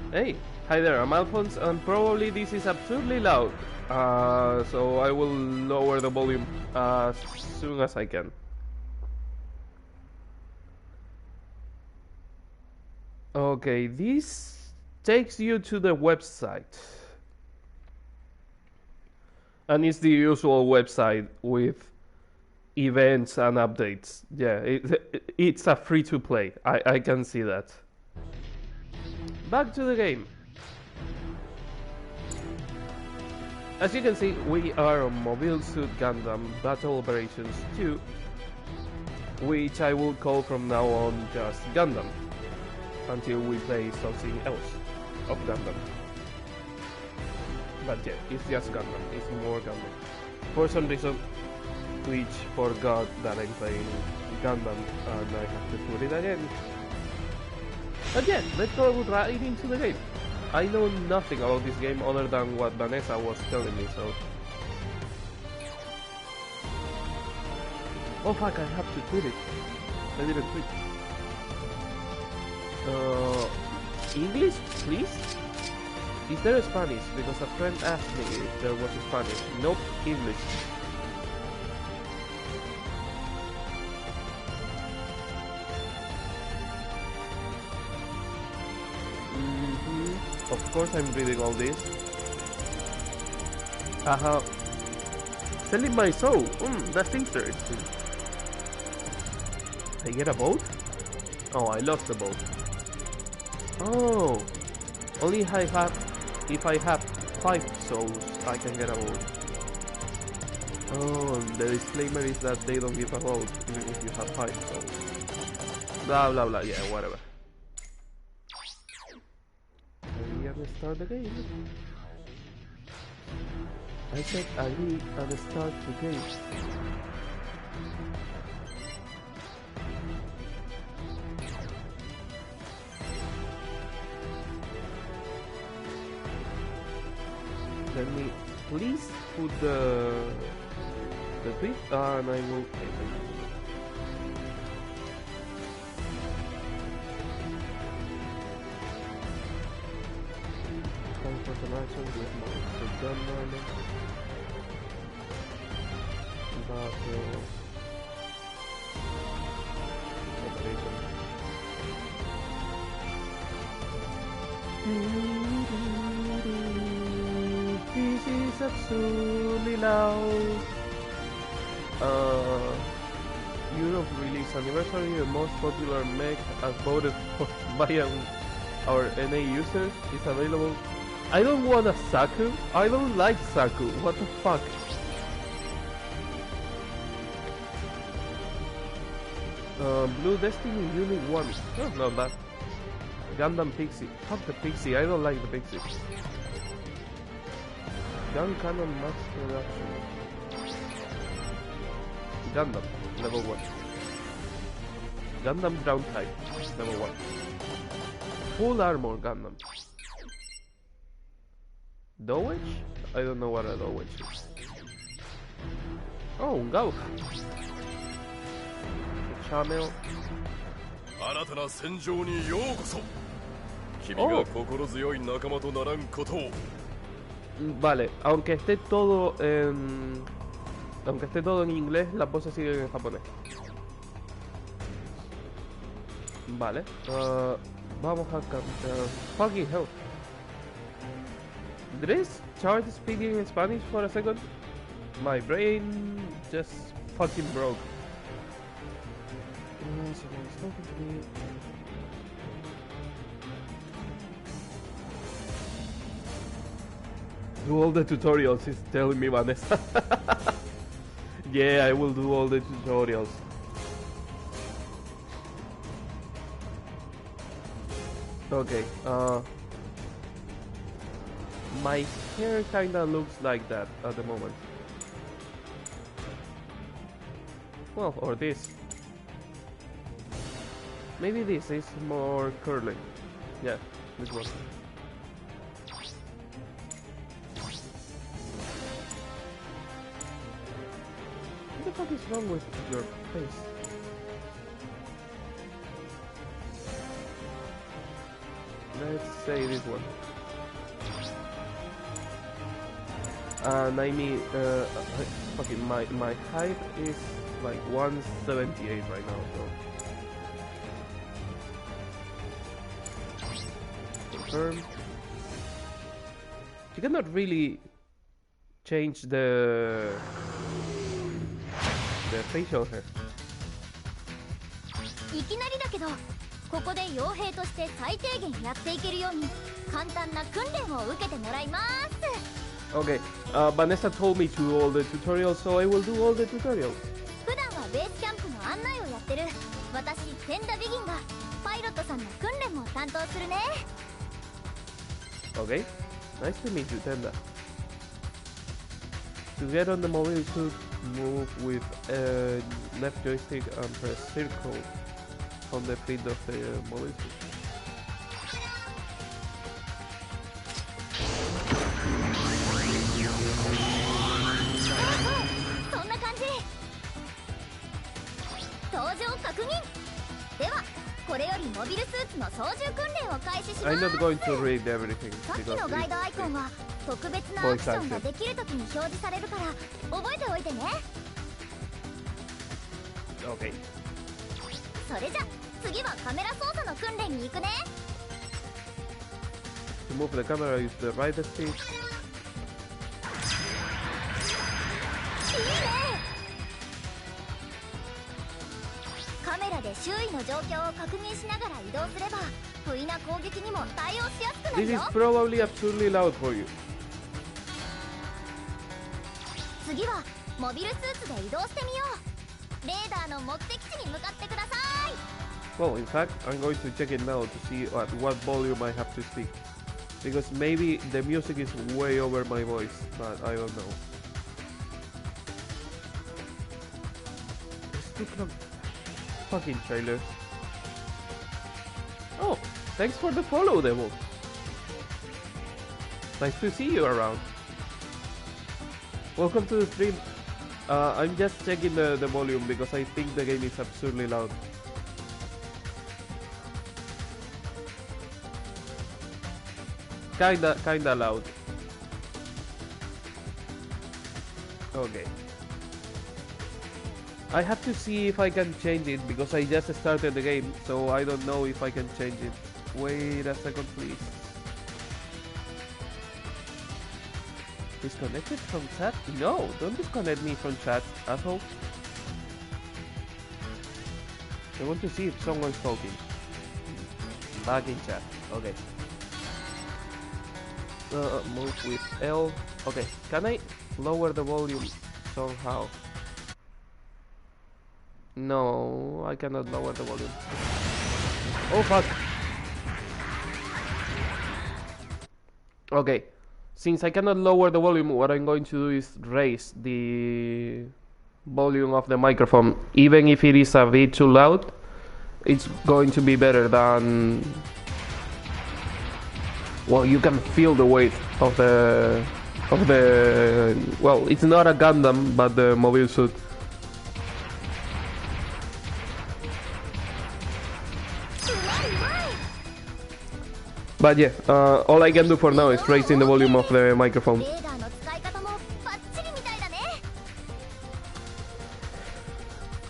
Hey, hi there, I'm Alphonse, and probably this is absurdly loud, so I will lower the volume as soon as I can. Okay, this takes you to the website, and it's the usual website with events and updates. Yeah, it's a free to play, I can see that. Back to the game. As you can see, we are on Mobile Suit Gundam Battle Operations 2, which I will call from now on just Gundam, until we play something else of Gundam. But yeah, it's just Gundam, it's more Gundam. For some reason, Twitch forgot that I'm playing Gundam, and I have to put it again. But yeah, let's go right into the game. I know nothing about this game other than what Vanessa was telling me, so... Oh fuck, I have to tweet it. I didn't tweet. English, please? Is there Spanish? Because a friend asked me if there was Spanish. Nope, English. Of course I'm reading all this. Haha. Selling my soul. That's interesting. I get a boat? Oh, I lost the boat. Oh. Only if I have 5 souls, I can get a boat. Oh, the disclaimer is that they don't give a boat even if you have 5 souls. Blah blah blah, yeah, whatever. Start the game. I said agree and start the game. Let me please put the tweet and I will take it. Actions with monster Gundam battle operation. This is absurdly loud. Europe release anniversary, the most popular mech as voted for by our NA users is available. I don't want a Saku. I don't like Saku. What the fuck? Blue Destiny Unit 1. Oh, not bad. Gundam Pixie. Fuck the Pixie. I don't like the Pixie. Gun Cannon Max Production. Gundam. Level 1. Gundam Ground Type. Level 1. Full Armor Gundam. Dowage? I don't know what a Dowage is. Oh, Gauch. Chamel. Vale, aunque esté todo en inglés, las voces siguen en japonés. Vale, vamos a cantar. Fucking hell. Did I start speaking in Spanish for a second? My brain just fucking broke. Someone's talking to me. Do all the tutorials, he's telling me, Vanessa. Yeah, I will do all the tutorials. Okay, my hair kinda looks like that at the moment. Well, or this. Maybe this is more curly. Yeah, this one. What the fuck is wrong with your face? Let's say this one. And I mean, fucking my height is like 178 right now, so confirm. You cannot really change the facial hair. いきなりだけど、ここで傭兵として最低限やっていけるように簡単な訓練を受けてもらいます。Okay, Vanessa told me to do all the tutorials, so I will do all the tutorials. 普段はベースキャンプの案内をやってる私、テンダビギンがパイロットさんの訓練も担当するね。Okay, nice to meet you, Tenda. To get on the mobile suit, move with left joystick and press circle on the feet of the mobile suit. そんな感じ。登場確認。ではこれよりモビルスーツの操縦訓練を開始します。I'm not going to read everything さっき because のガイドアイコンは特別なアクションができるときに表示されるから覚えておいてね。 Okay. それじゃ次はカメラ操作の訓練に行くね。 To move the camera, use the right stick. いいね。カメラで周囲の状況を確認しながら移動すれば不意な攻撃にも対応しやすくなる This よ。 is probably absurdly loud for you. 次はモビルスーツで移動してみよう。レーダーの目的地に向かってください。 Well, in fact, I'm going to check it now to see at what volume I have to speak. Because maybe the music is way over my voice, but I don't know. It's 2 o'clock. Fucking trailers. Oh, thanks for the follow, Devil. Nice to see you around. Welcome to the stream. I'm just checking the volume because I think the game is absurdly loud. Kinda loud. Okay. I have to see if I can change it because I just started the game, so I don't know if I can change it. Wait a second, please. Disconnected from chat? No, don't disconnect me from chat, asshole. I want to see if someone's talking. Back in chat. Okay. Move with L. Okay, can I lower the volume somehow? No, I cannot lower the volume. Oh fuck. Okay, since I cannot lower the volume, what I'm going to do is raise the volume of the microphone. Even if it is a bit too loud, it's going to be better than... Well, you can feel the weight of the... Well, it's not a Gundam, but the mobile suit. But yeah, all I can do for now is raising the volume of the microphone.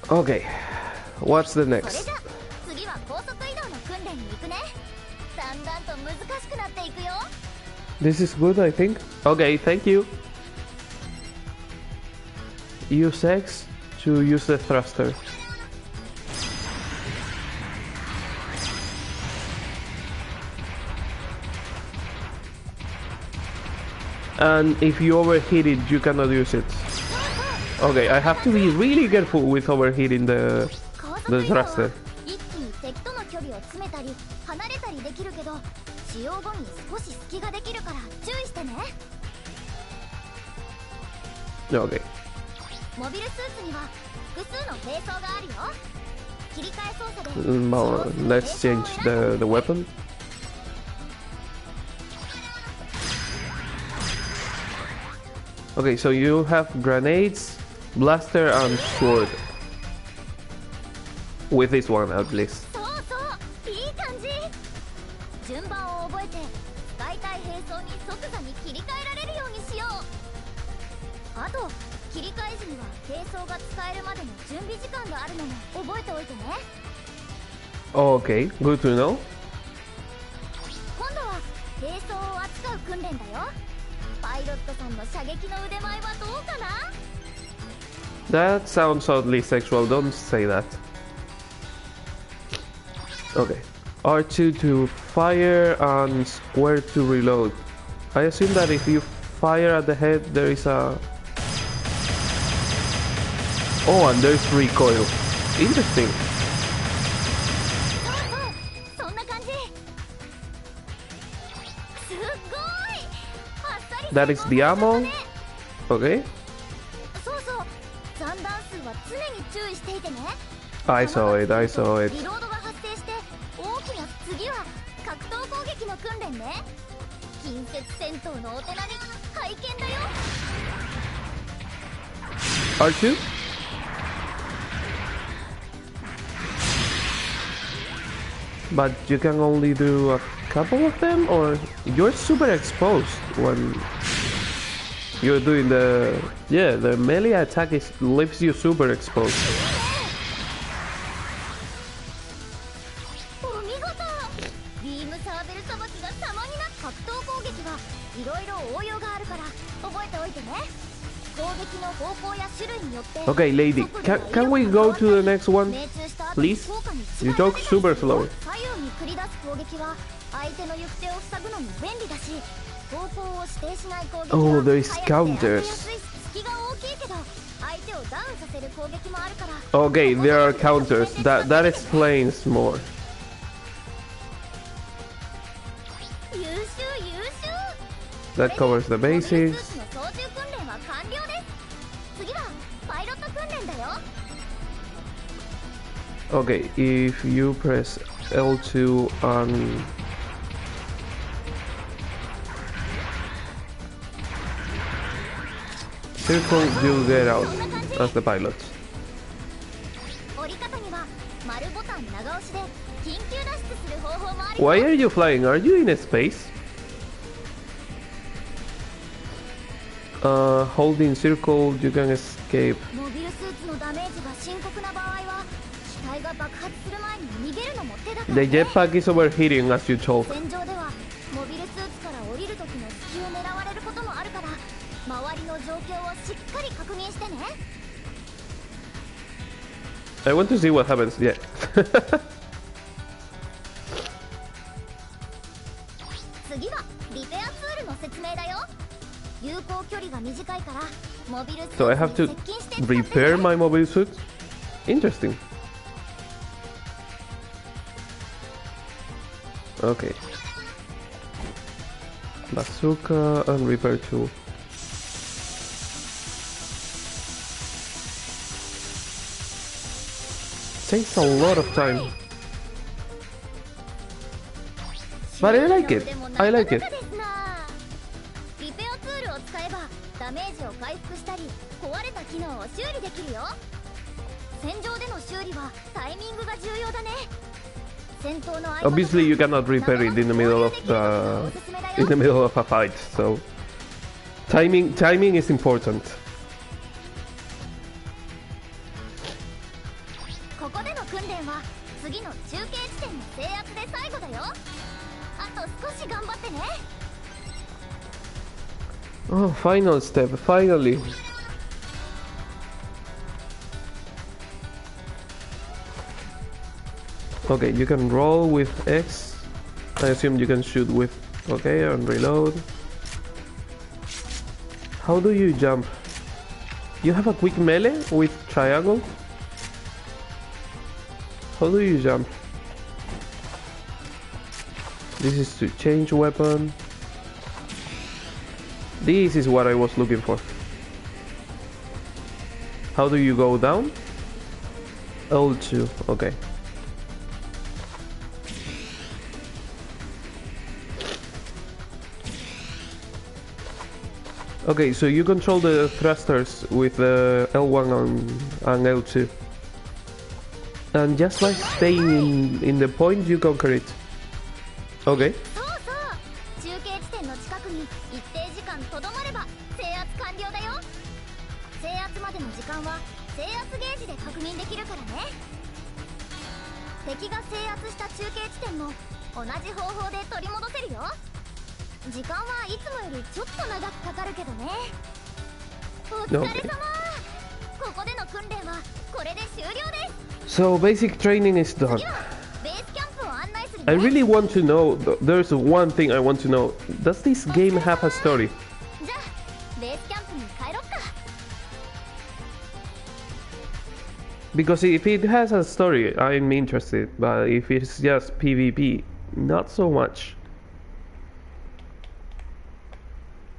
Okay, what's the next? This is good, I think. Okay, thank you. Use X to use the thruster. And if you overheat it, you cannot use it. Okay, I have to be really careful with overheating the thruster. Okay. Well, let's change the weapon. Okay, so you have grenades, blaster, and sword. With this one, at least. 切り替えられるようにしよう。あと切り替え時には兵装が使えるまでの準備時間があるのも覚えておいてね。 Okay, good to know. 今度は兵装を扱う訓練だよ。パイロットさんの射撃の腕前はどうかな。 That sounds oddly sexual, don't say that. Okay. R2 to fire and square to reload. I assume that if you fire at the head there is a... Oh, and there's recoil. Interesting. そうそう、そんな感じ。すっごいあっさり。 That is the ammo. Okay. そうそう、残弾数は常に注意していてね。 I saw it, I saw it. リロードが発生して大きな、次は格闘攻撃の訓練ね。近接戦闘のお手並み拝見だよ。 R2? But you can only do a couple of them, or you're super exposed when you're doing the... Yeah, the melee attack leaves you super exposed. お見事。ビームサーベルさばきが様になった。格闘攻撃はいろいろ応用があるから覚えておいてね。攻撃の方向や種類によって。 Okay, lady, can we go to the next one? Please? You talk super slow. 左右に繰り出す攻撃は相手の行く手を塞ぐのに便利だし、方向を指定しない攻撃は Oh, there is 速くて当てや counters. すいし隙が大きいけど相手をダウンさせる攻撃もあるから。 Okay, there are counters. That explains more. 優秀優秀。 That covers the モビルスー basics. ツの操縦訓練は完了です。次はパイロット訓練だよ。 Okay, if you press L2 and... Circle, you get out as the pilot. 折り方には丸ボタン長押しで緊急脱出する方法もあるよ。 Why are you flying? Are you in space? Holding circle, you can escape. モビルスーツのダメージが深刻な場合は機体が爆発する前に逃げるのも手だから The ね。 jetpack is overheating as you talk. 戦場ではモビルスーツから降りる時の隙を狙われることもあるから周りの状況をしっかり確認してね。 I want to see what happens. Yeah. 次はリペアツールの説明だよ。有効距離が短いからモビルスーツ So I have に to 接近して使ってね。 repair my mobile suit? Interesting. Okay. Bazooka and repair tool. Takes a lot of time. But I like it. I like it. リペアツールを使えばダメージを回復したり壊れた機能を修理できるよ。戦場での修理はタイミングが重要だね。戦闘の合間とか Obviously, you cannot repair it in the middle of a fight. So timing is important. ここでの訓練は次の中継地点の制圧で最後だよ。あと少し頑張ってね。 Oh, final step, finally. Okay, you can roll with X. I assume you can shoot with... Okay, and reload. How do you jump? You have a quick melee with triangle? How do you jump? This is to change weapon. This is what I was looking for. How do you go down? L2, okay. Okay, so you control the thrusters with L1 and L2. And just by staying in the point, you conquer it. Okay. そうそう、中継地点の近くに一定時間とどまれば制圧完了だよ。制圧までの時間は制圧ゲージで確認できるからね。敵が制圧した中継地点も同じ方法で取り戻せるよ。時間はいつもよりちょっと長くかかるけどね。お疲れ様。ここでの訓練はこれで終了です。 So basic training is done. 次はベースキャンプを案内するね。 I really want to know, there's one thing I want to know. Does this game have a story? じゃあベースキャンプに帰ろっか。 Because if it has a story, I'm interested. But if it's just PvP, not so much.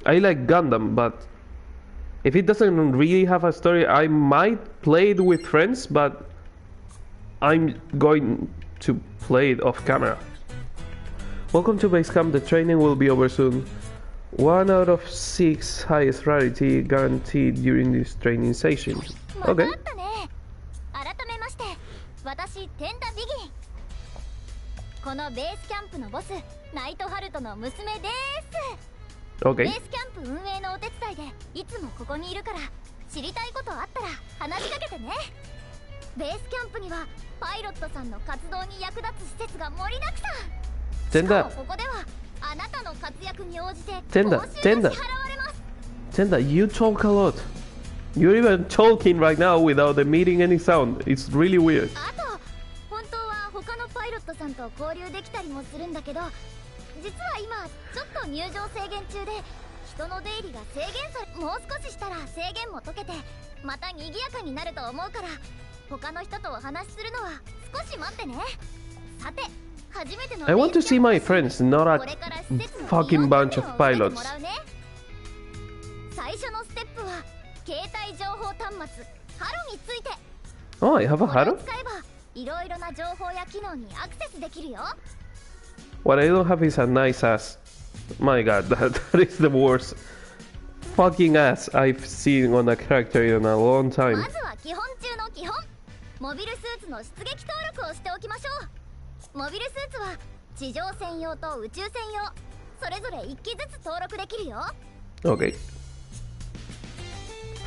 I like Gundam, but if it doesn't really have a story, I might play it with friends, but I'm going to play it off camera. Welcome to base camp. The training will be over soon. 1 out of 6 highest rarity guaranteed during this training session. Okay. 改めまして、私テンダビギン。このベースキャンプのボス、ナイトハルトの娘です。Okay. ベースキャンプ運営のお手伝いでいつもここにいるから、知りたいことあったら話しかけてね。ベースキャンプにはパイロットさんの活動に役立つ施設が盛りだくさん。しかもここではあなたの活躍に応じて報酬が支払われます。 Tenda, you talk a lot. You're even talking right now without emitting any sound. It's really weird. あと本当は他のパイロットさんと交流できたりもするんだけど、実は今ちょっと入場制限中で人の出入りが制限され、もう少ししたら制限も解けてまた賑やかになると思うから、他の人とお話しするのは少し待ってね。さて、初めての I want to see my friends, not a fucking bunch of pilots. 最初のステップは携帯情報端末ハロについて。 Oh, I have a これ Haro? を使えばいろいろな情報や機能にアクセスできるよ。 What I don't have is a nice ass. My god, that is the worst fucking ass I've seen on a character in a long time. まずは基本中の基本、モビルスーツの出撃登録をしておきましょう。モビルスーツは地上専用と宇宙専用、それぞれ1機ずつ登録できるよ。 Okay.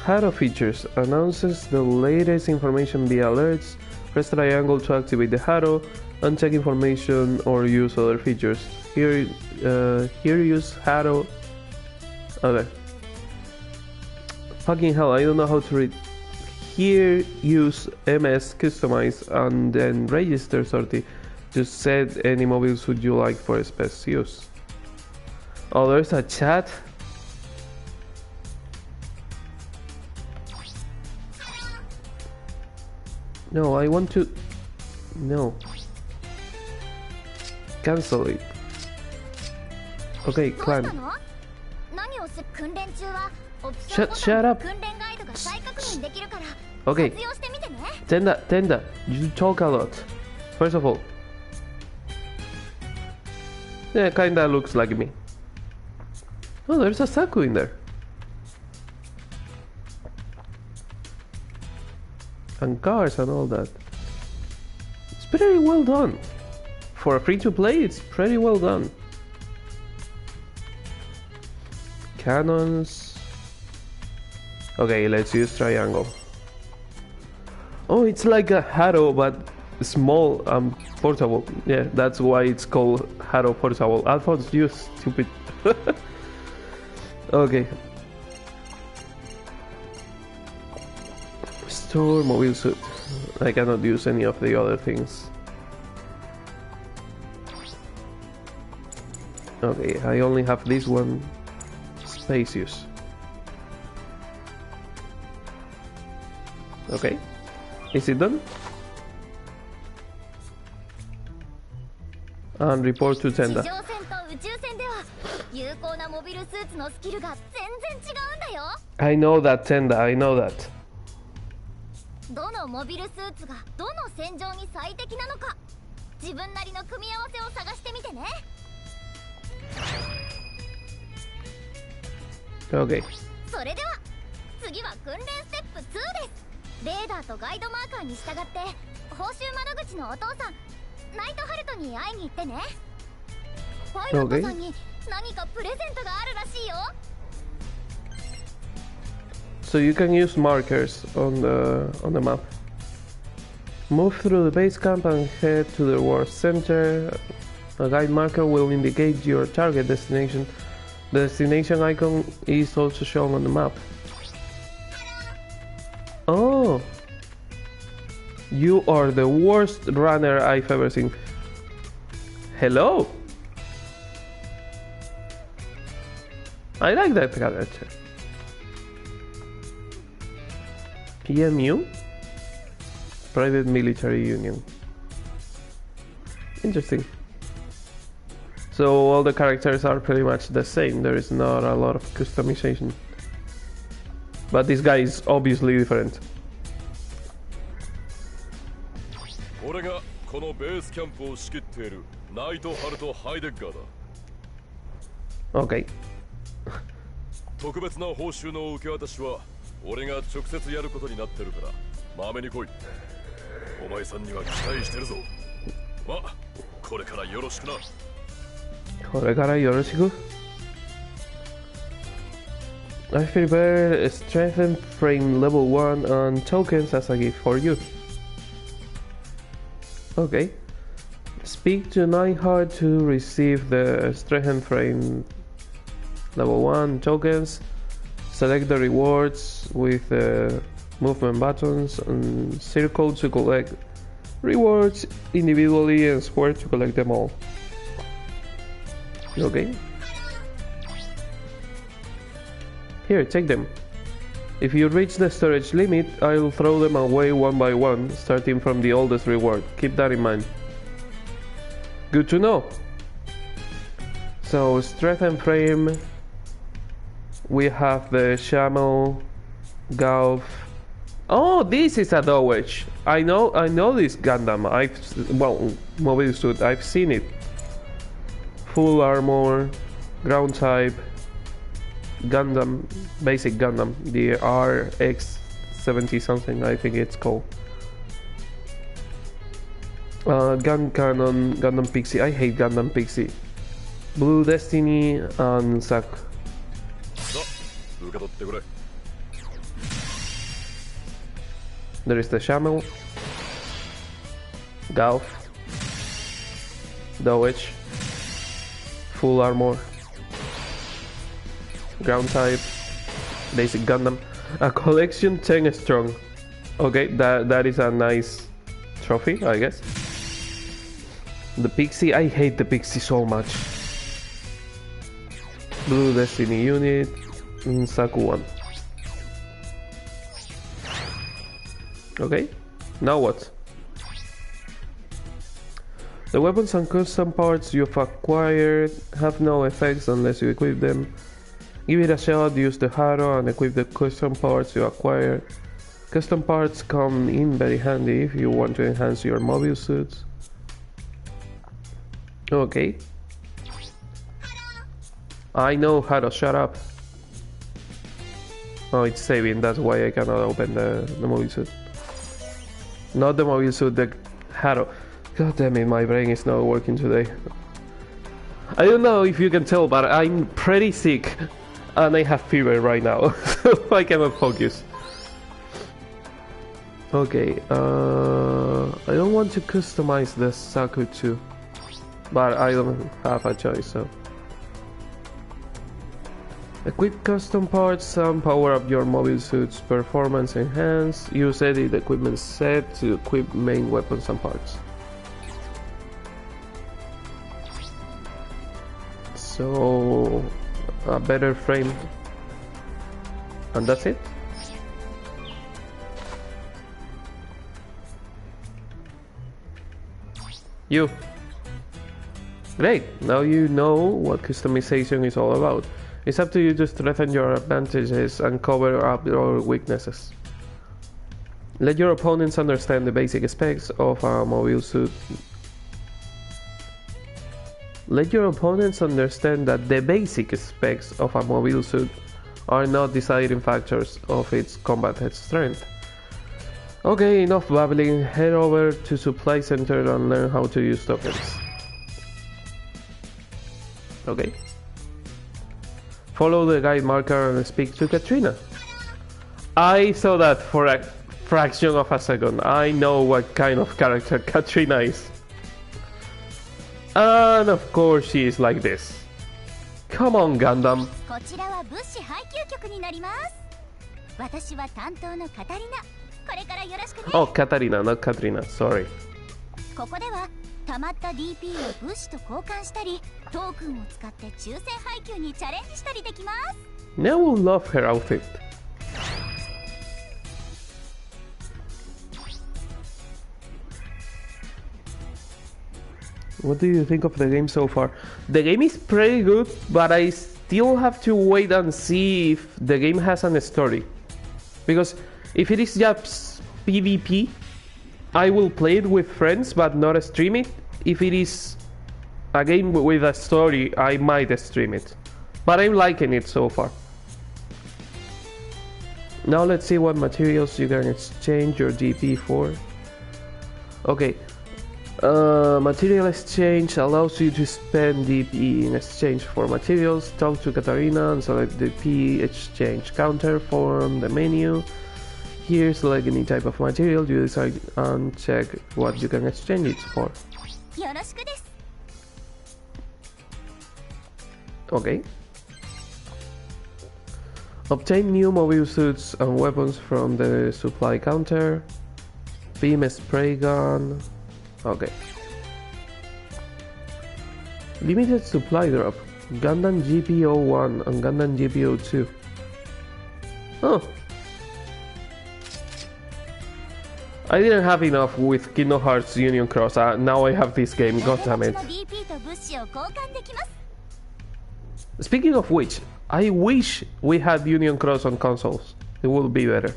Haro features announces the latest information via alerts. Press triangle to activate the Haro. Uncheck information or use other features. Here use Haro. Okay. Fucking hell, I don't know how to read. Here use MS customize and then register sortie to set any mobiles would you like for space use. Oh, there's a chat. No, I want to... No. Cancel it. Okay, clan. Shut up. Okay. Tenda, you talk a lot. First of all. Yeah, kinda looks like me. Oh, there's a Saku in there. And cars and all that. It's pretty well done. For a free-to-play, it's pretty well done. Cannons. Okay, let's use triangle. Oh, it's like a Haro, but small and portable. Yeah, that's why it's called Haro Portable. Alphonse, you stupid. Okay. Store mobile suit. I cannot use any of the other things. Okay, I only have this one. Space use. Okay. Is it done? And report to Tenda. I know that, Tenda, I know that. どのモビルスーツがどの戦場に最適なのか、自分なりの組み合わせを探してみてね。 Okay. それでは次は訓練ステップ2です。レーダーとガイドマーカーに従って報酬窓口のお父さんナイトハルトに会いに行ってね。パイロットさんに何かプレゼントがあるらしいよ。So you can use markers on the map. Move through the base camp and head to the war center. A guide marker will indicate your target destination. The destination icon is also shown on the map. Oh! You are the worst runner I've ever seen. Hello! I like that character. PMU? Private Military Union. Interesting. So all the characters are pretty much the same. There is not a lot of customization. But this guy is obviously different. Okay. 特別な報酬の受け渡しは俺が直接やることになってるからまめに来い。お前さんには期待してるぞ。ま、これからよろしくな。これからよろしく。I've prepared a strengthened frame level 1 and tokens as a gift for you. Okay. Speak to Nightheart to receive the strengthened frame level 1 tokens. Select the rewards with the movement buttons and circle to collect rewards individually and square to collect them all. Okay. Here, take them. If you reach the storage limit, I'll throw them away one by one, starting from the oldest reward. Keep that in mind. Good to know. So, strength and frame. We have the Shamel, Golf. Oh, this is a Dowage. I know this Gundam. Mobile suit. I've seen it. Full armor, ground type. Gundam, basic Gundam, the RX-70 something, I think it's called. Gun Cannon, Gundam Pixie. I hate Gundam Pixie. Blue Destiny and Zack. There is the Shamel, Golf, Dowage, full armor, ground type, basic Gundam, a collection 10 strong. Okay, that is a nice trophy, I guess. The Pixie, I hate the Pixie so much. Blue Destiny unit, Saku 1. Okay, now what? The weapons and custom parts you've acquired have no effects unless you equip them. Give it a shot, use the Haro and equip the custom parts you acquired. Custom parts come in very handy if you want to enhance your mobile suits. Okay. I know Haro, shut up. Oh, it's saving, that's why I cannot open the mobile suit. Not the mobile suit, the Haro. God damn it, my brain is not working today. I don't know if you can tell, but I'm pretty sick. And I have fever right now, so I cannot focus. Okay, I don't want to customize the Saku too, but I don't have a choice, so. Equip custom parts and power up your mobile suit's performance enhance. Use edit equipment set to equip main weapons and parts. So, a better frame, and that's it. You. Great, now you know what customization is all about. It's up to you to strengthen your advantages and cover up your weaknesses. Let your opponents understand the basic specs of a mobile suit. Let your opponents understand that the basic specs of a mobile suit are not deciding factors of its combat strength. Okay, enough babbling. Head over to Supply Center and learn how to use tokens. Okay. Follow the guide marker and speak to Katrina. I saw that for a fraction of a second. I know what kind of character Katrina is. And of course she is like this. Come on, Gundam. こちらは物資配給局になります。私は担当のカタリナ。これからよろしくね。Oh, Katarina, not Katrina. Sorry. ここでは溜まった DP を物資と交換したり、トークンを使って抽選配給にチャレンジしたりできます。Now we'll love her outfit. What do you think of the game so far? The game is pretty good, but I still have to wait and see if the game has a story. Because if it is just PvP, I will play it with friends but not stream it. If it is a game with a story, I might stream it. But I'm liking it so far. Now let's see what materials you can exchange your DP for. Okay. Material exchange allows you to spend DP in exchange for materials. Talk to Katarina and select the DP exchange counter from the menu. Here, select any type of material you decide and check what you can exchange it for. Okay. Obtain new mobile suits and weapons from the supply counter. Beam spray gun. Okay. Limited supply drop. Gundam GP01 and Gundam GP02. Oh. I didn't have enough with Kingdom Hearts Union Cross. Now I have this game. God damn it. Speaking of which, I wish we had Union Cross on consoles. It would be better.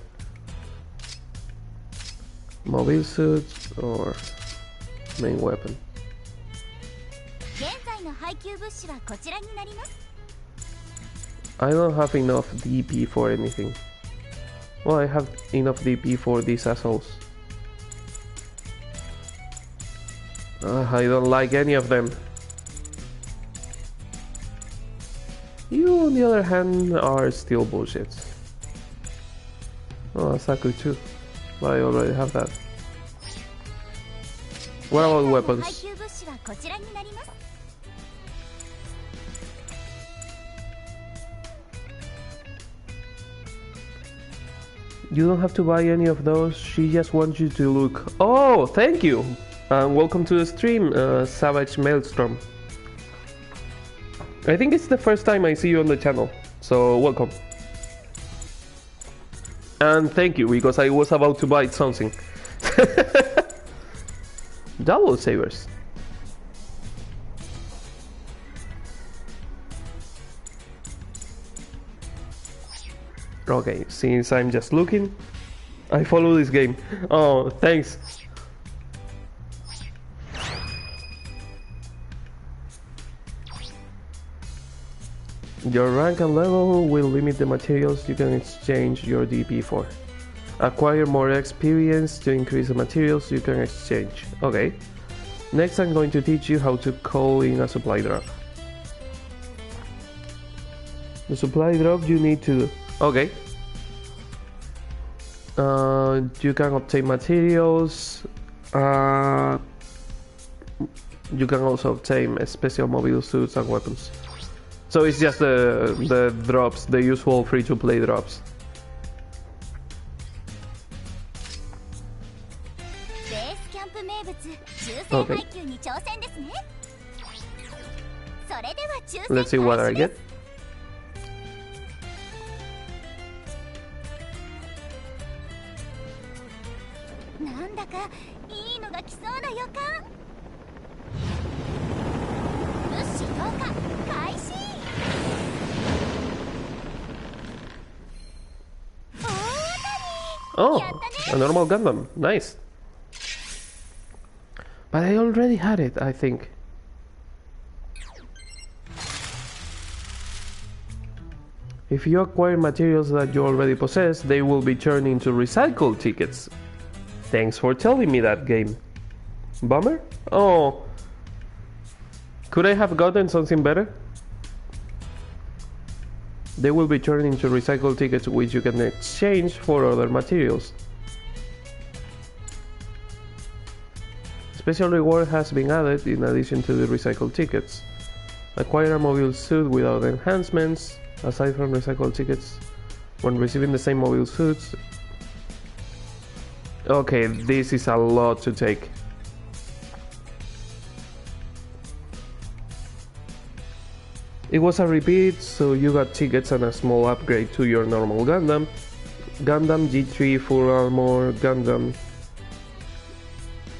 Mobile suits or main weapon. I don't have enough DP for anything. Well, I have enough DP for these assholes. I don't like any of them. You, on the other hand, are still bullshit. Oh, Saku too. But I already have that. What about weapons? You don't have to buy any of those, she just wants you to look. Oh, thank you! And welcome to the stream, Savage Maelstrom. I think it's the first time I see you on the channel, so welcome. And thank you, because I was about to buy something. Double sabers. Okay, since I'm just looking, I follow this game. Oh, thanks. Your rank and level will limit the materials you can exchange your DP for. Acquire more experience to increase the materials you can exchange. Okay. Next I'm going to teach you how to call in a supply drop. The supply drop you need to... Okay. You can obtain materials. You can also obtain special mobile suits and weapons. So it's just the drops, the usual free-to-play drops. Okay. Let's see what I get. Oh, a normal Gundam. Nice. But I already had it, I think. If you acquire materials that you already possess, they will be turned into recycled tickets. Thanks for telling me that, game. Bummer? Oh. Could I have gotten something better? They will be turned into recycled tickets which you can exchange for other materials. Special reward has been added in addition to the recycled tickets. Acquire a mobile suit without enhancements. Aside from recycled tickets, when receiving the same mobile suits. Okay, this is a lot to take. It was a repeat, so you got tickets and a small upgrade to your normal Gundam. Gundam G3 full armor Gundam.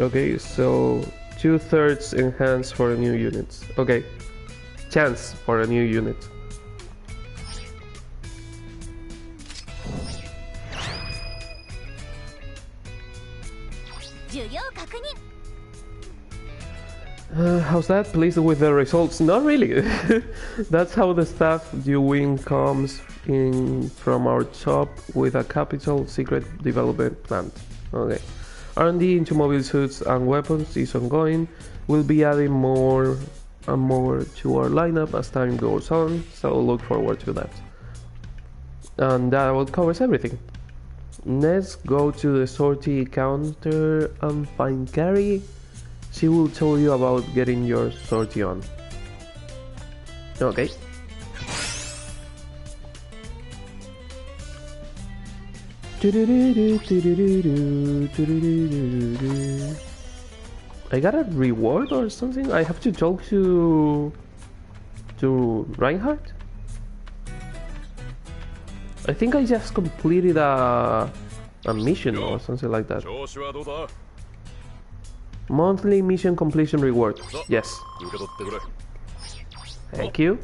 Okay, so 2/3 enhanced for a new unit. Okay, chance for a new unit. How's that? Pleased with the results? Not really. That's how the stuff you win comes in from our shop with a capital secret development plant. Okay. R&D into mobile suits and weapons is ongoing. We'll be adding more and more to our lineup as time goes on, so look forward to that. And that covers everything. Let's go to the sortie counter and find Carrie. She will tell you about getting your sortie on. Okay. I got a reward or something? I have to talk to Reinhardt? I think I just completed a mission or something like that. Monthly mission completion reward. Yes. Thank you.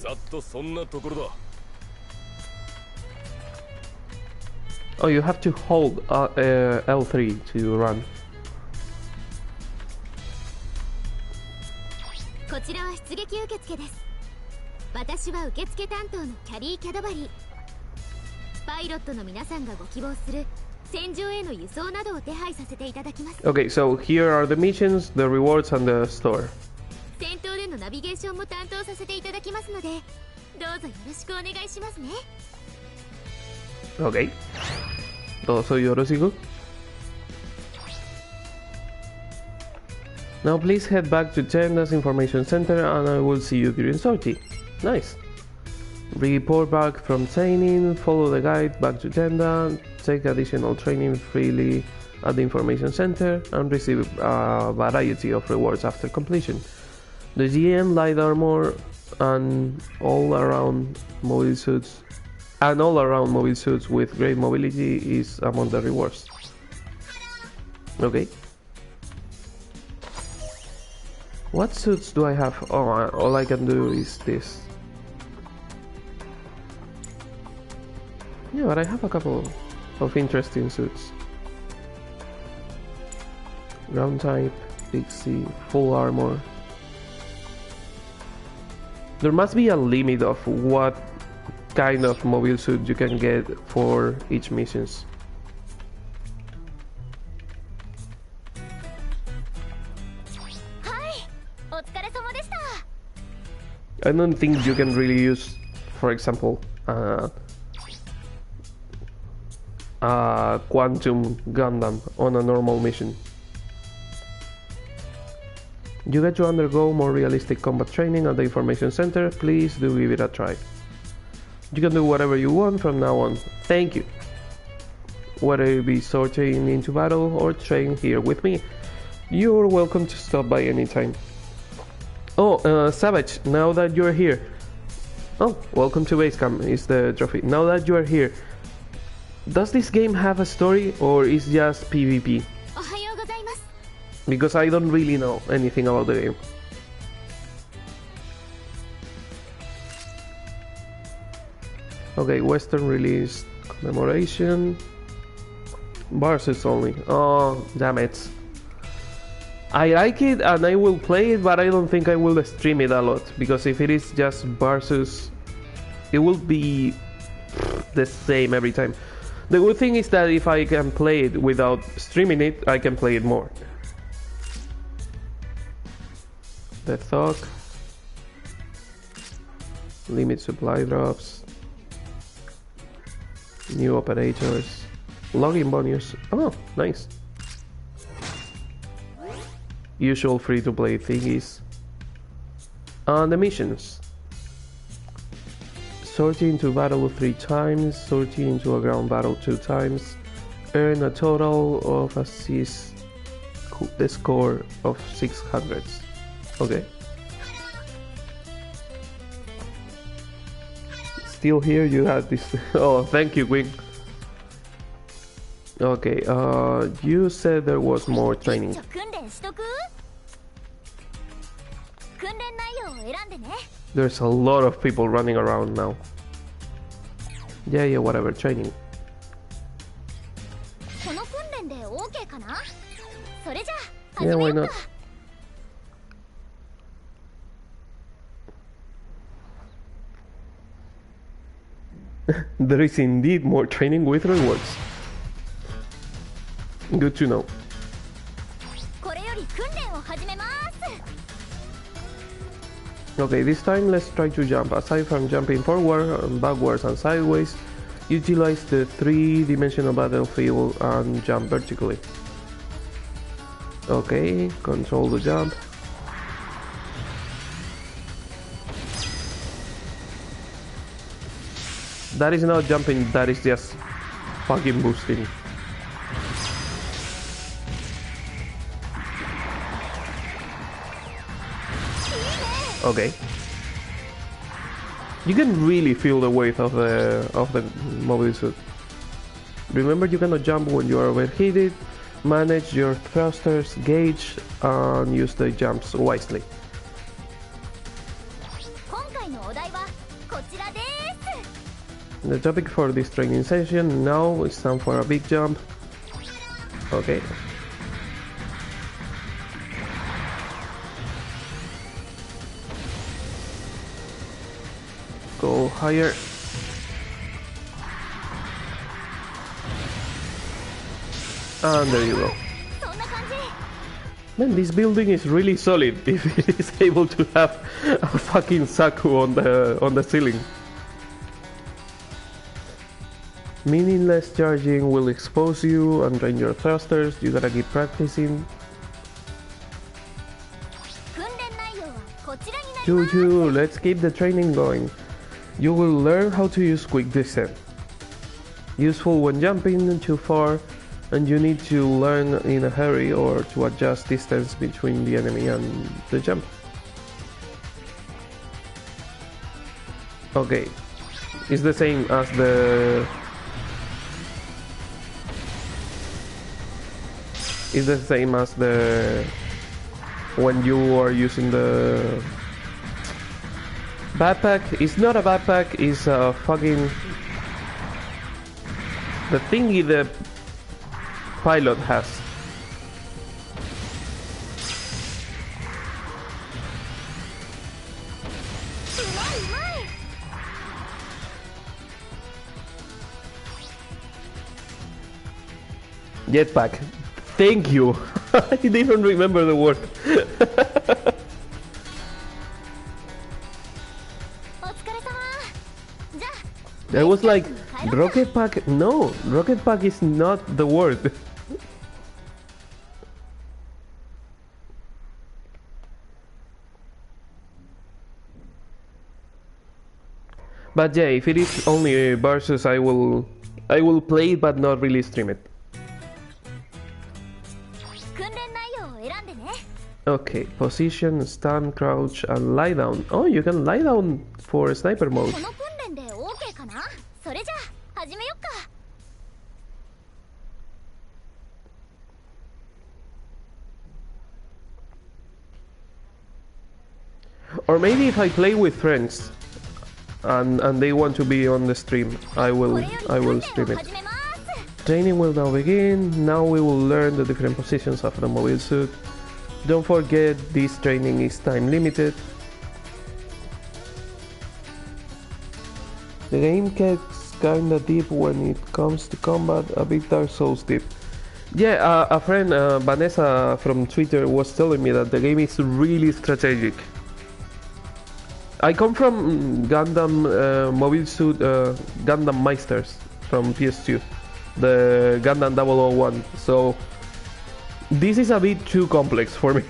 Oh, you have to hold L3 to run. こちらは出撃受付です。私は受付担当のキャリー・キャドバリー。パイロットの皆さんがご希望する戦場への輸送などを手配させていただきます。Okay, so here are the missions, the rewards and the store. 戦闘でのナビゲーションも担当させていただきますので、どうぞよろしくお願いしますね。Okay. どうぞよろしく。Now please head back to Tenda's information center and I will see you during sortie. Nice. Report back from training, follow the guide back to Tenda, take additional training freely at the information center and receive a variety of rewards after completion. The GM light armor and all around mobile suits with great mobility is among the rewards. Okay. What suits do I have? Oh, all I can do is this. Yeah, but I have a couple of interesting suits. Ground type, Big C, full armor. There must be a limit of what kind of mobile suit you can get for each missions. I don't think you can really use, for example, Quantum Gundam on a normal mission. You get to undergo more realistic combat training at the information center. Please do give it a try. You can do whatever you want from now on. Thank you. Whether you be sorting into battle or train here with me, you're welcome to stop by anytime. Oh, Savage, now that you're here. Oh, welcome to Basecamp is the trophy. Now that you're here, does this game have a story or is just PvP? Because I don't really know anything about the game. Okay, Western release commemoration. Versus only. Oh, damn it. I like it and I will play it, but I don't think I will stream it a lot. Because if it is just versus, it will be the same every time. The good thing is that if I can play it without streaming it, I can play it more. The Thug. Limit supply drops. New operators. Login bonus. Oh, nice. Usual free-to-play thingies. And the missions. Sortie into battle 3 times. Sortie into a ground battle 2 times. Earn a total of assist score of 600. Okay. Still here, you had this. Oh, thank you, Wing. Okay, you said there was more training. There's a lot of people running around now. Yeah, whatever, training. Yeah, why not? There is indeed more training with rewards. Good to know. Okay, this time let's try to jump. Aside from jumping forward, backwards and sideways, utilize the 3-dimensional battlefield and jump vertically. Okay, control the jump. That is not jumping, that is just fucking boosting. Okay. You can really feel the weight of the mobile suit. Remember, you cannot jump when you are overheated. Manage your thrusters, gauge, and use the jumps wisely. The topic for this training session now is time for a big jump. Okay. Go higher. And there you go. Man, this building is really solid if it is able to have a fucking Saku on the ceiling. Meaningless charging will expose you and drain your thrusters. You gotta keep practicing. Choo-choo, let's keep the training going. You will learn how to use quick descent. Useful when jumping too far, and you need to learn in a hurry or to adjust distance between the enemy and the jump. Okay, it's the same as the... It's the same as the... when you are using the... backpack. It's not a backpack, it's a fucking... the thingy the pilot has. Jetpack. Thank you. I didn't remember the word. I was like, rocket pack? No, rocket pack is not the word. But yeah, if it is only versus, I will play it but not really stream it. Okay, position, stand, crouch, and lie down. Oh, you can lie down for sniper mode. Or maybe if I play with friends and they want to be on the stream, I will stream it. Training will now begin. Now we will learn the different positions of the mobile suit. Don't forget, this training is time limited. The game gets kinda deep when it comes to combat, a bit Dark Souls deep. Yeah, a friend, Vanessa from Twitter, was telling me that the game is really strategic. I come from Gundam Mobile Suit, Gundam Meisters, from PS2, the Gundam 001. So this is a bit too complex for me.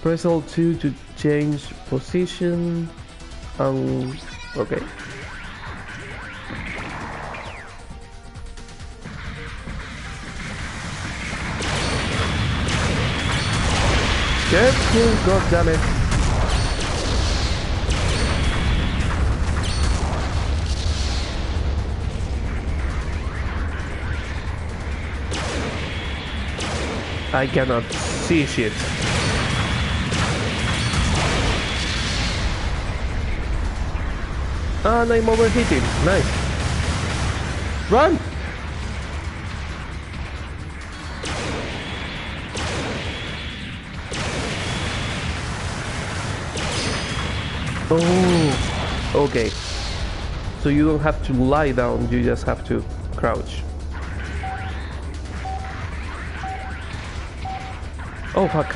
Press L2 to change position. Okay. Careful, god damn it. I cannot see shit. And I'm overheating. Nice. Run! Oh, okay. So you don't have to lie down, you just have to crouch. Oh fuck.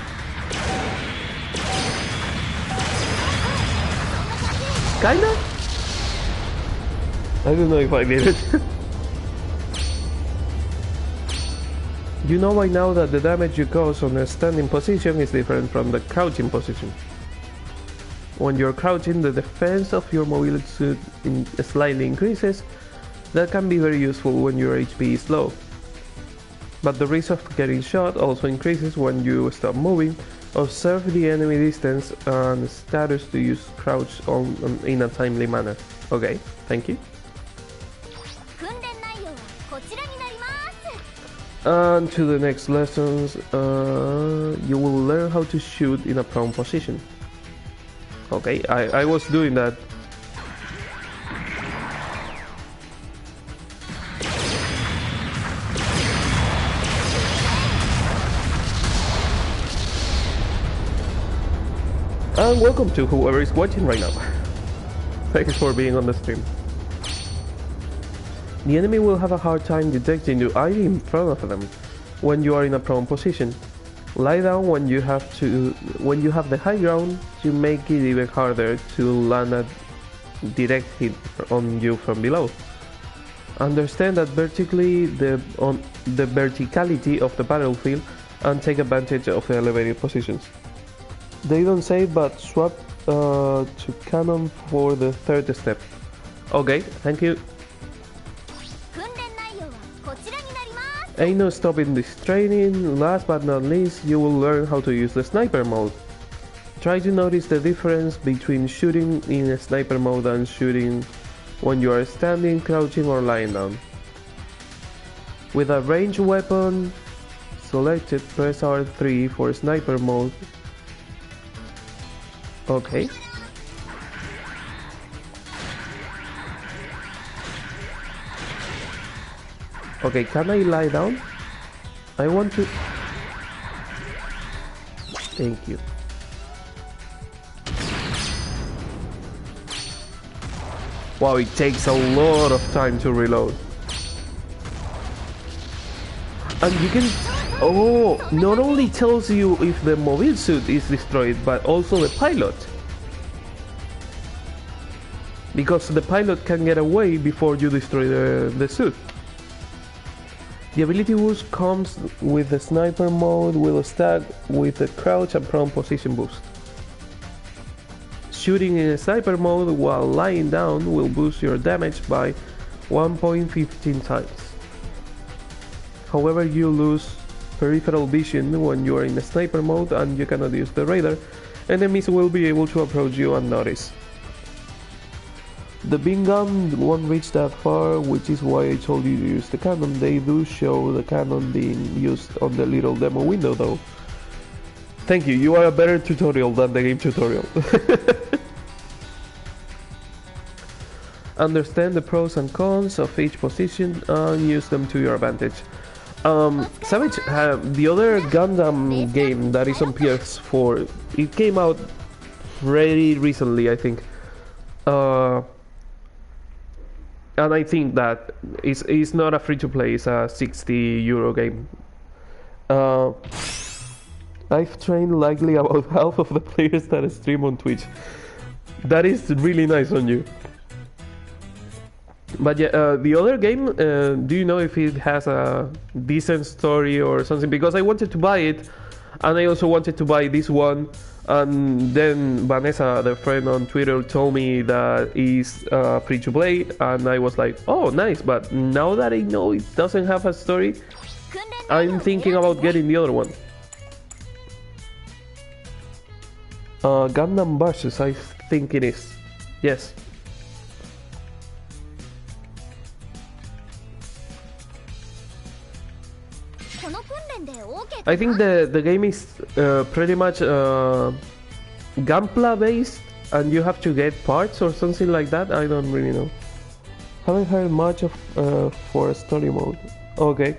Kinda? I don't know if I did it. You know by now that the damage you cause on a standing position is different from the crouching position. When you're crouching, the defense of your mobility suit slightly increases. That can be very useful when your HP is low. But the risk of getting shot also increases when you stop moving. Observe the enemy distance and status to use crouch in a timely manner. Okay, thank you. And to the next lessons, you will learn how to shoot in a prone position. Okay, I was doing that. And welcome to whoever is watching right now. Thanks for being on the stream. The enemy will have a hard time detecting you right in front of them when you are in a prone position. Lie down when you have the high ground to make it even harder to land a direct hit on you from below. Understand that the verticality of the battlefield and take advantage of the elevated positions. They don't save, but swap to cannon for the third step. Okay, thank you. Ain't no stopping this training. Last but not least, you will learn how to use the sniper mode. Try to notice the difference between shooting in a sniper mode and shooting when you are standing, crouching or lying down. With a ranged weapon selected, press R3 for sniper mode. Okay. Okay, can I lie down? I want to... Thank you. Wow, it takes a lot of time to reload. And you can... Oh, not only tells you if the mobile suit is destroyed, but also the pilot. Because the pilot can get away before you destroy the suit. The ability boost comes with the sniper mode, will stack with the crouch and prone position boost. Shooting in sniper mode while lying down will boost your damage by 1.15 times. However, you lose peripheral vision when you are in sniper mode and you cannot use the radar. Enemies will be able to approach you unnoticed. The beam gun won't reach that far, which is why I told you to use the cannon. They do show the cannon being used on the little demo window though. Thank you, you are a better tutorial than the game tutorial. Understand the pros and cons of each position and use them to your advantage. Savage, the other Gundam game that is on PS4, it came out very recently, I think. And I think that it's not a free-to-play, it's a €60 game. I've trained likely about half of the players that stream on Twitch. That is really nice on you. But yeah, the other game, do you know if it has a decent story or something? Because I wanted to buy it, and I also wanted to buy this one, and then Vanessa, the friend on Twitter, told me that it's free to play, and I was like, oh, nice. But now that I know it doesn't have a story, I'm thinking about getting the other one. Gundam Versus, I think it is. Yes. I think the game is pretty much Gunpla based, and you have to get parts or something like that. I don't really know. Haven't heard much of for story mode. Okay,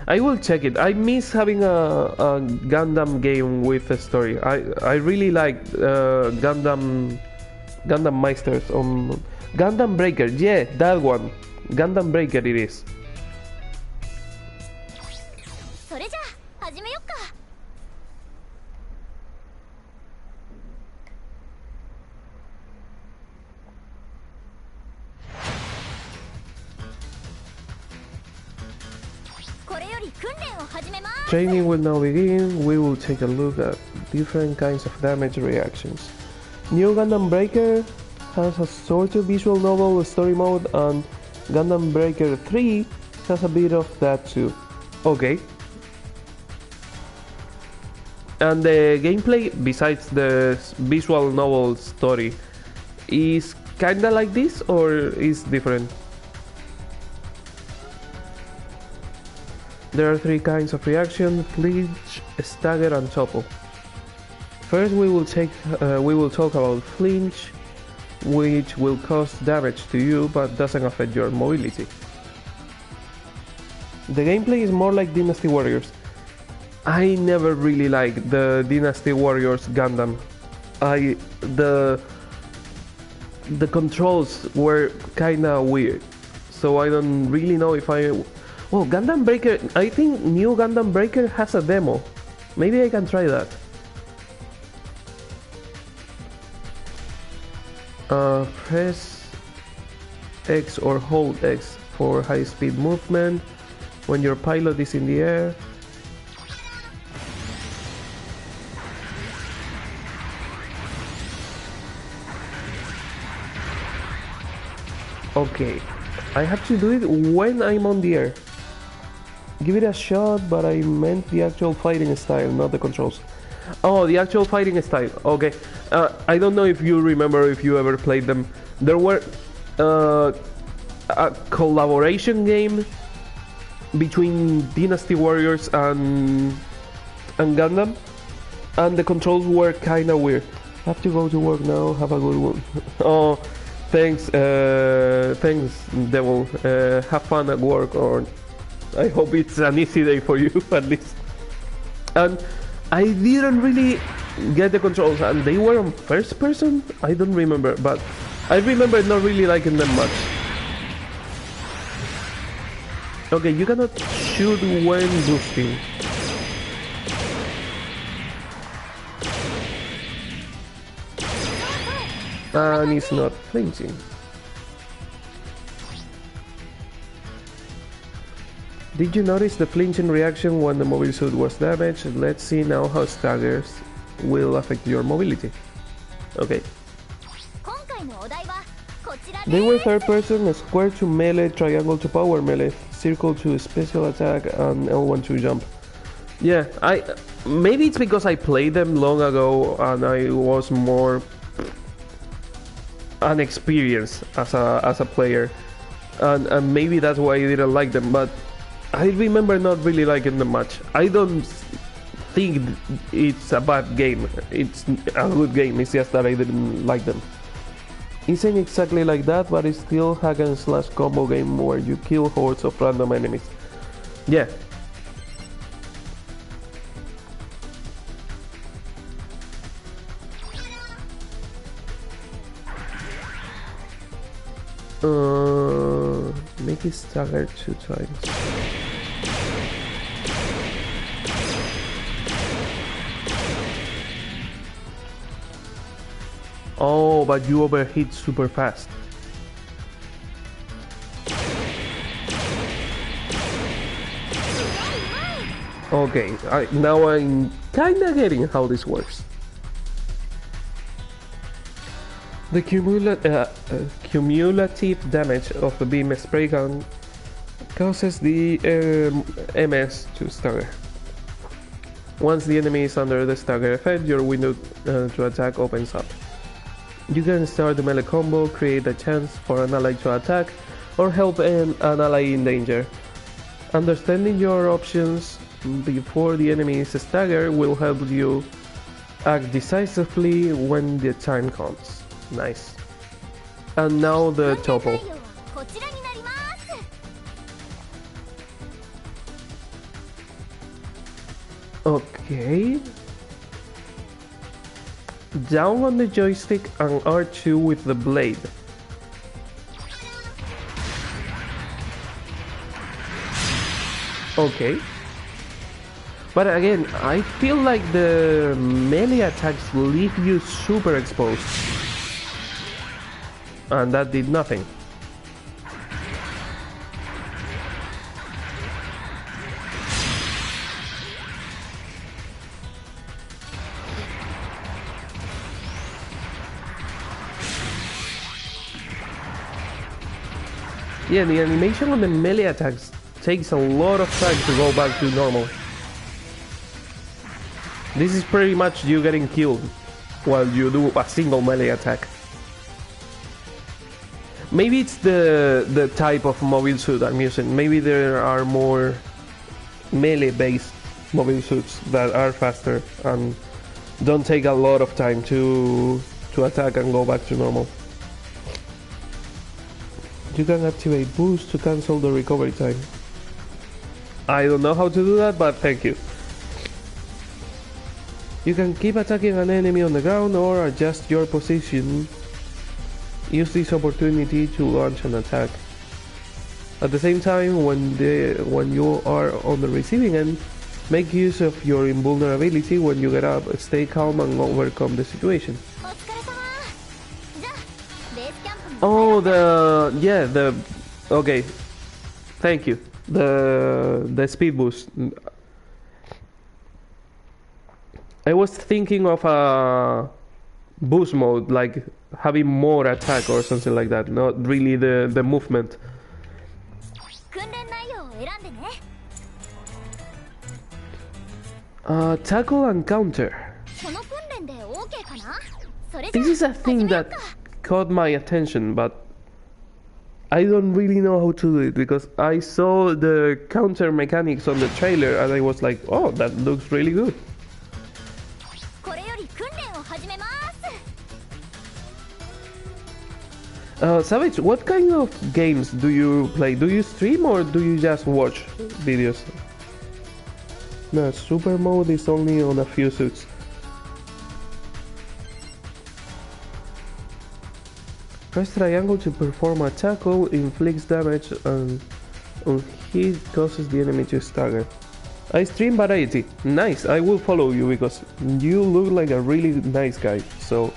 I will check it. I miss having a Gundam game with a story. I really like Gundam Meisters on Gundam Breaker. Yeah, that one. Gundam Breaker it is. Training will now begin. We will take a look at different kinds of damage reactions. New Gundam Breaker has a sort of visual novel story mode, and Gundam Breaker 3 has a bit of that too. Okay. And the gameplay, besides the visual novel story, is kinda like this or is different? There are three kinds of reaction: flinch, stagger, and topple. First, we will talk about flinch, which will cause damage to you but doesn't affect your mobility. The gameplay is more like Dynasty Warriors. I never really liked the Dynasty Warriors Gundam. The controls were kinda weird, so I don't really know if I. Oh, Gundam Breaker, I think new Gundam Breaker has a demo. Maybe I can try that. Press X or hold X for high-speed movement when your pilot is in the air. Okay, I have to do it when I'm on the air. Give it a shot, but I meant the actual fighting style, not the controls. Oh, the actual fighting style. Okay. I don't know if you remember, if you ever played them. There were a collaboration game between Dynasty Warriors and Gundam, and the controls were kind of weird. Have to go to work now. Have a good one. Oh, thanks. Thanks, Devil. Have fun at work, or I hope it's an easy day for you at least. And I didn't really get the controls, and they were on first person. I don't remember, but I remember not really liking them much. Okay, you cannot shoot when boosting. And it's not flinching. Did you notice the flinching reaction when the mobile suit was damaged? Let's see now how staggers will affect your mobility. Okay. They were third person, square to melee, triangle to power melee, circle to special attack, and L1 to jump. Yeah, maybe it's because I played them long ago and I was more unexperienced as a player, and maybe that's why I didn't like them, but I remember not really liking them much. I don't think it's a bad game. It's a good game. It's just that I didn't like them. Isn't exactly like that, but it's still hack and slash combo game where you kill hordes of random enemies. Yeah. Make it stagger 2 times. Oh, but you overheat super fast. Okay, now I'm kinda getting how this works. The cumulative damage of the beam spray gun causes the MS to stagger. Once the enemy is under the stagger effect, your window to attack opens up. You can start the melee combo, create a chance for an ally to attack, or help an ally in danger. Understanding your options before the enemy is staggered will help you act decisively when the time comes. Nice. And now the topo. Okay. Down on the joystick and R2 with the blade. Okay. But again, I feel like the melee attacks leave you super exposed. And that did nothing. Yeah, the animation on the melee attacks takes a lot of time to go back to normal. This is pretty much you getting killed while you do a single melee attack. Maybe it's the type of mobile suit I'm using. Maybe there are more melee-based mobile suits that are faster and don't take a lot of time to attack and go back to normal. You can activate boost to cancel the recovery time. I don't know how to do that, but thank you. You can keep attacking an enemy on the ground or adjust your position. Use this opportunity to launch an attack. At the same time, when you are on the receiving end, make use of your invulnerability when you get up, stay calm and overcome the situation. Oh, okay. Thank you. The speed boost. I was thinking of a boost mode, like having more attack or something like that, not really the movement. Tackle and counter. This is a thing that caught my attention, but I don't really know how to do it because I saw the counter mechanics on the trailer and I was like, oh, that looks really good. Savage, what kind of games do you play? Do you stream or do you just watch videos? No, super mode is only on a few suits. Press triangle to perform a tackle, inflicts damage and on hit causes the enemy to stagger. I stream variety. Nice, I will follow you because you look like a really nice guy, so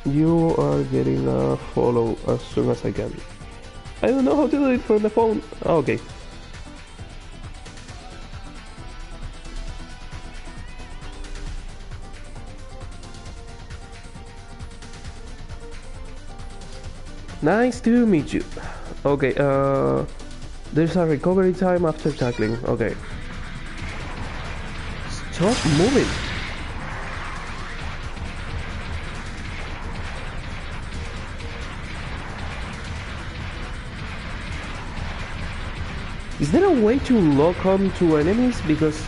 you are getting a follow as soon as I can. I don't know how to do it from the phone. Okay. Nice to meet you. Okay, there's a recovery time after tackling. Okay. Stop moving. Is there a way to lock on to enemies? Because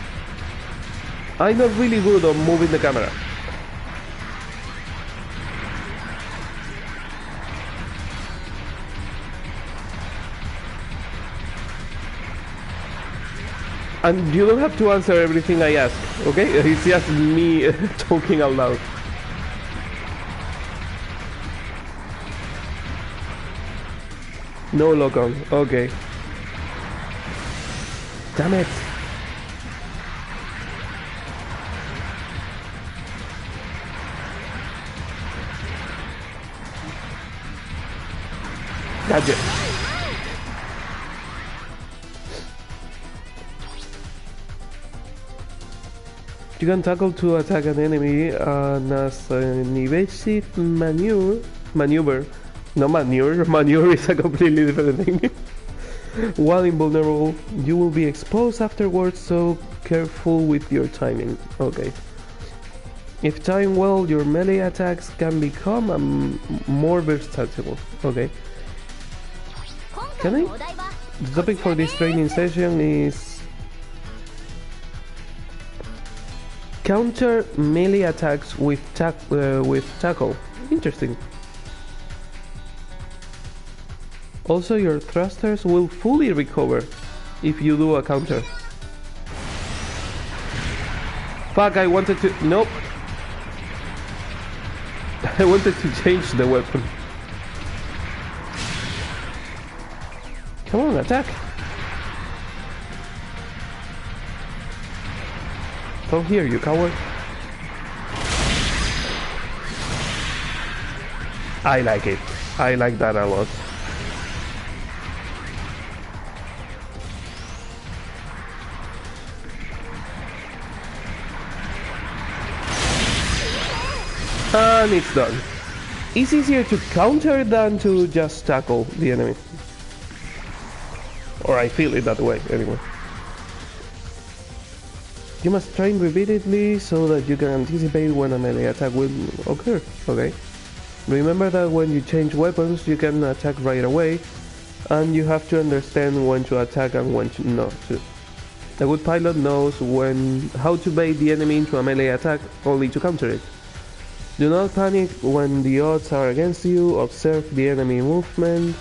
I'm not really good on moving the camera. And you don't have to answer everything I ask, okay? It's just me talking out loud. No lock on, okay. Damn it. Gotcha. You can tackle to attack an enemy and as an evasive maneuver. No maneuver, maneuver is a completely different thing. While invulnerable, you will be exposed afterwards, so careful with your timing. Okay. If timed well, your melee attacks can become more versatile. Okay. Can I? The topic for this training session is counter melee attacks with tackle. Interesting. Also, your thrusters will fully recover if you do a counter. Fuck, I wanted to... Nope. I wanted to change the weapon. Come on, attack. Come here, you coward. I like it. I like that a lot. And it's done. It's easier to counter than to just tackle the enemy. Or I feel it that way, anyway. You must train repeatedly so that you can anticipate when a melee attack will occur, okay? Remember that when you change weapons, you can attack right away, and you have to understand when to attack and when to not to. A good pilot knows how to bait the enemy into a melee attack, only to counter it. Do not panic when the odds are against you, observe the enemy movement,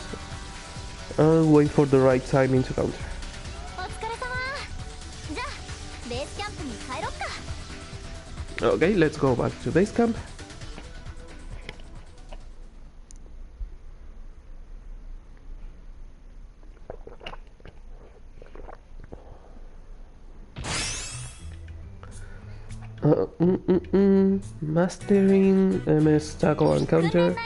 and wait for the right timing to counter. Okay, let's go back to base camp. Mastering MS tackle and counter.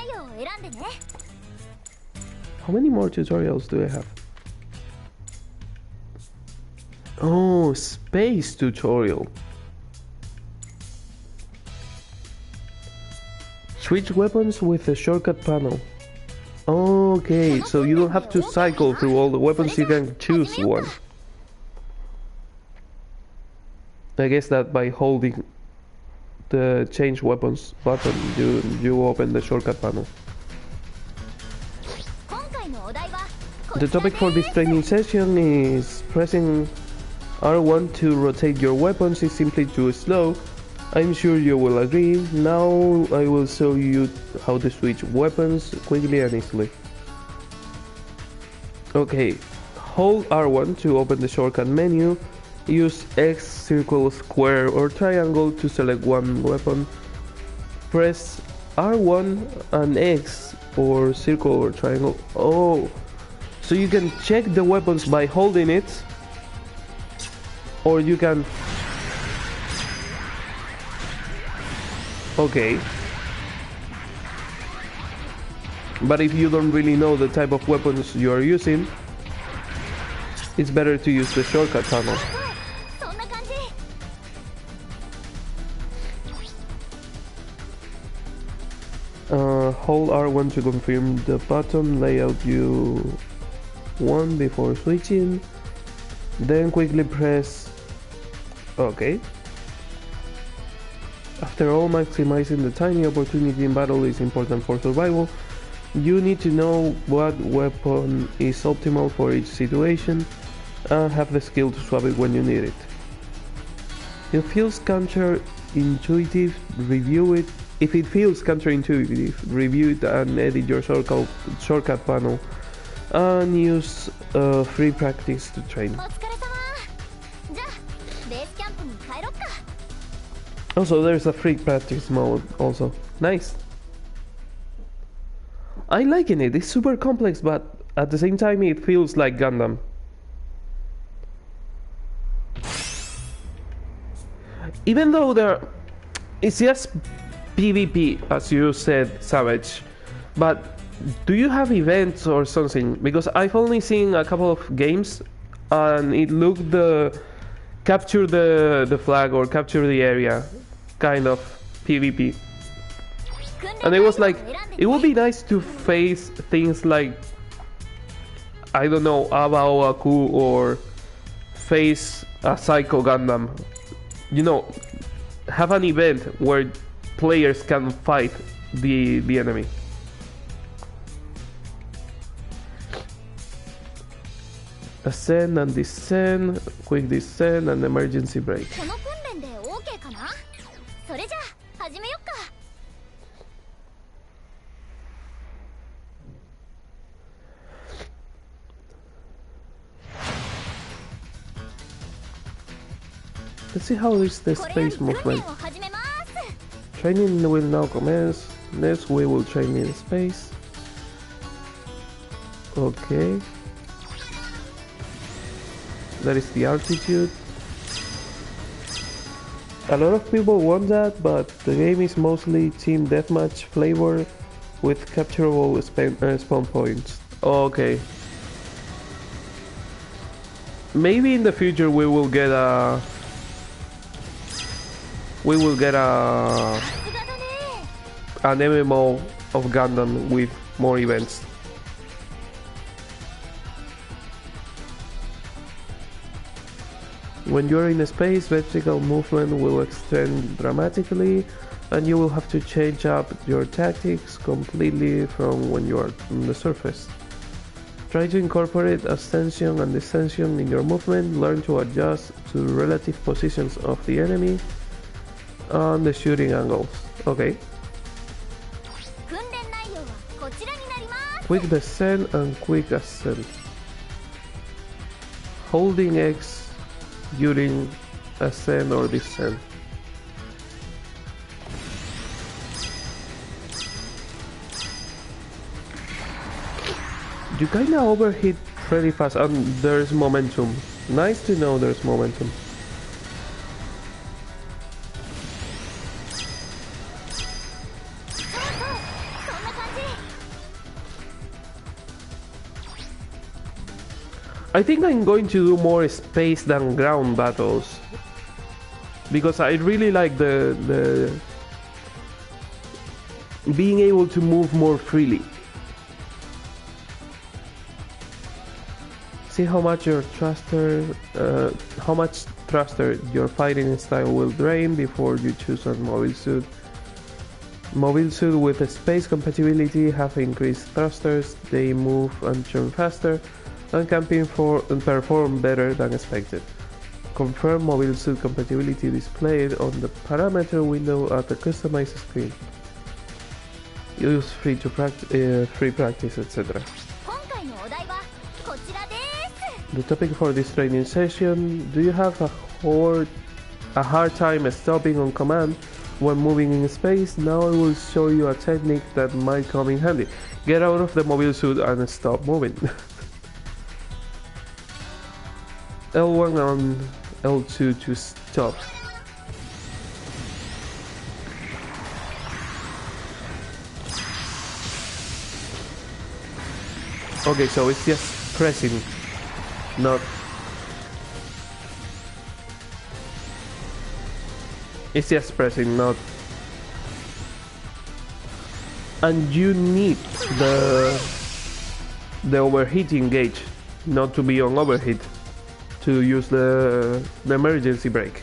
How many more tutorials do I have? Oh, space tutorial. Switch weapons with a shortcut panel. Okay, so you don't have to cycle through all the weapons, you can choose one. I guess that by holding the change weapons button, you open the shortcut panel. The topic for this training session is pressing R1 to rotate your weapons is simply too slow. I'm sure you will agree. Now I will show you how to switch weapons quickly and easily. Okay, hold R1 to open the shortcut menu. Use X, circle, square or triangle to select one weapon. Press R1 and X or circle or triangle. Oh, so you can check the weapons by holding it, or you can... Okay. But if you don't really know the type of weapons you are using, it's better to use the shortcut panel. Hold R1 to confirm the button layout you want before switching. Then quickly press OK. After all, maximizing the tiny opportunity in battle is important for survival. You need to know what weapon is optimal for each situation and have the skill to swap it when you need it. If it feels counterintuitive, review it. If it feels counterintuitive, review it and edit your shortcut panel and use free practice to train. Also, there's a free practice mode also. Nice. I liking it. It's super complex, but at the same time it feels like Gundam. Even though it's just PvP, as you said, Savage. But do you have events or something? Because I've only seen a couple of games and it looked capture the flag or capture the area kind of PvP. And it was like, it would be nice to face things like, I don't know, Aba Aku, or face a Psycho Gundam. You know, have an event where players can fight the enemy. Ascend and descend, quick descend and emergency brake. Let's see how is the space movement. Training will now commence. Next we will train in space. Okay. That is the altitude. A lot of people want that, but the game is mostly team deathmatch flavor with capturable spawn points. Okay. Maybe in the future we will get a an MMO of Gundam with more events. When you're in space, vertical movement will extend dramatically, and you will have to change up your tactics completely from when you are on the surface. Try to incorporate ascension and descension in your movement, learn to adjust to relative positions of the enemy and the shooting angles. Okay. Quick descent and quick ascent. Holding X during ascent or descent. You kinda overheat pretty fast, and there's momentum. Nice to know there's momentum. I think I'm going to do more space than ground battles, because I really like the being able to move more freely. See how much your thruster, your fighting style will drain before you choose a mobile suit. Mobile suit with a space compatibility have increased thrusters, they move and turn faster, and can perform better than expected. Confirm mobile suit compatibility displayed on the parameter window at the customized screen. Use free practice, etc. The topic for this training session: do you have a hard time stopping on command when moving in space? Now I will show you a technique that might come in handy. Get out of the mobile suit and stop moving. L1 and L2 to stop. Okay, so it's just pressing, not... It's just pressing, not... And you need the overheating gauge not to be on overheat to use the emergency brake.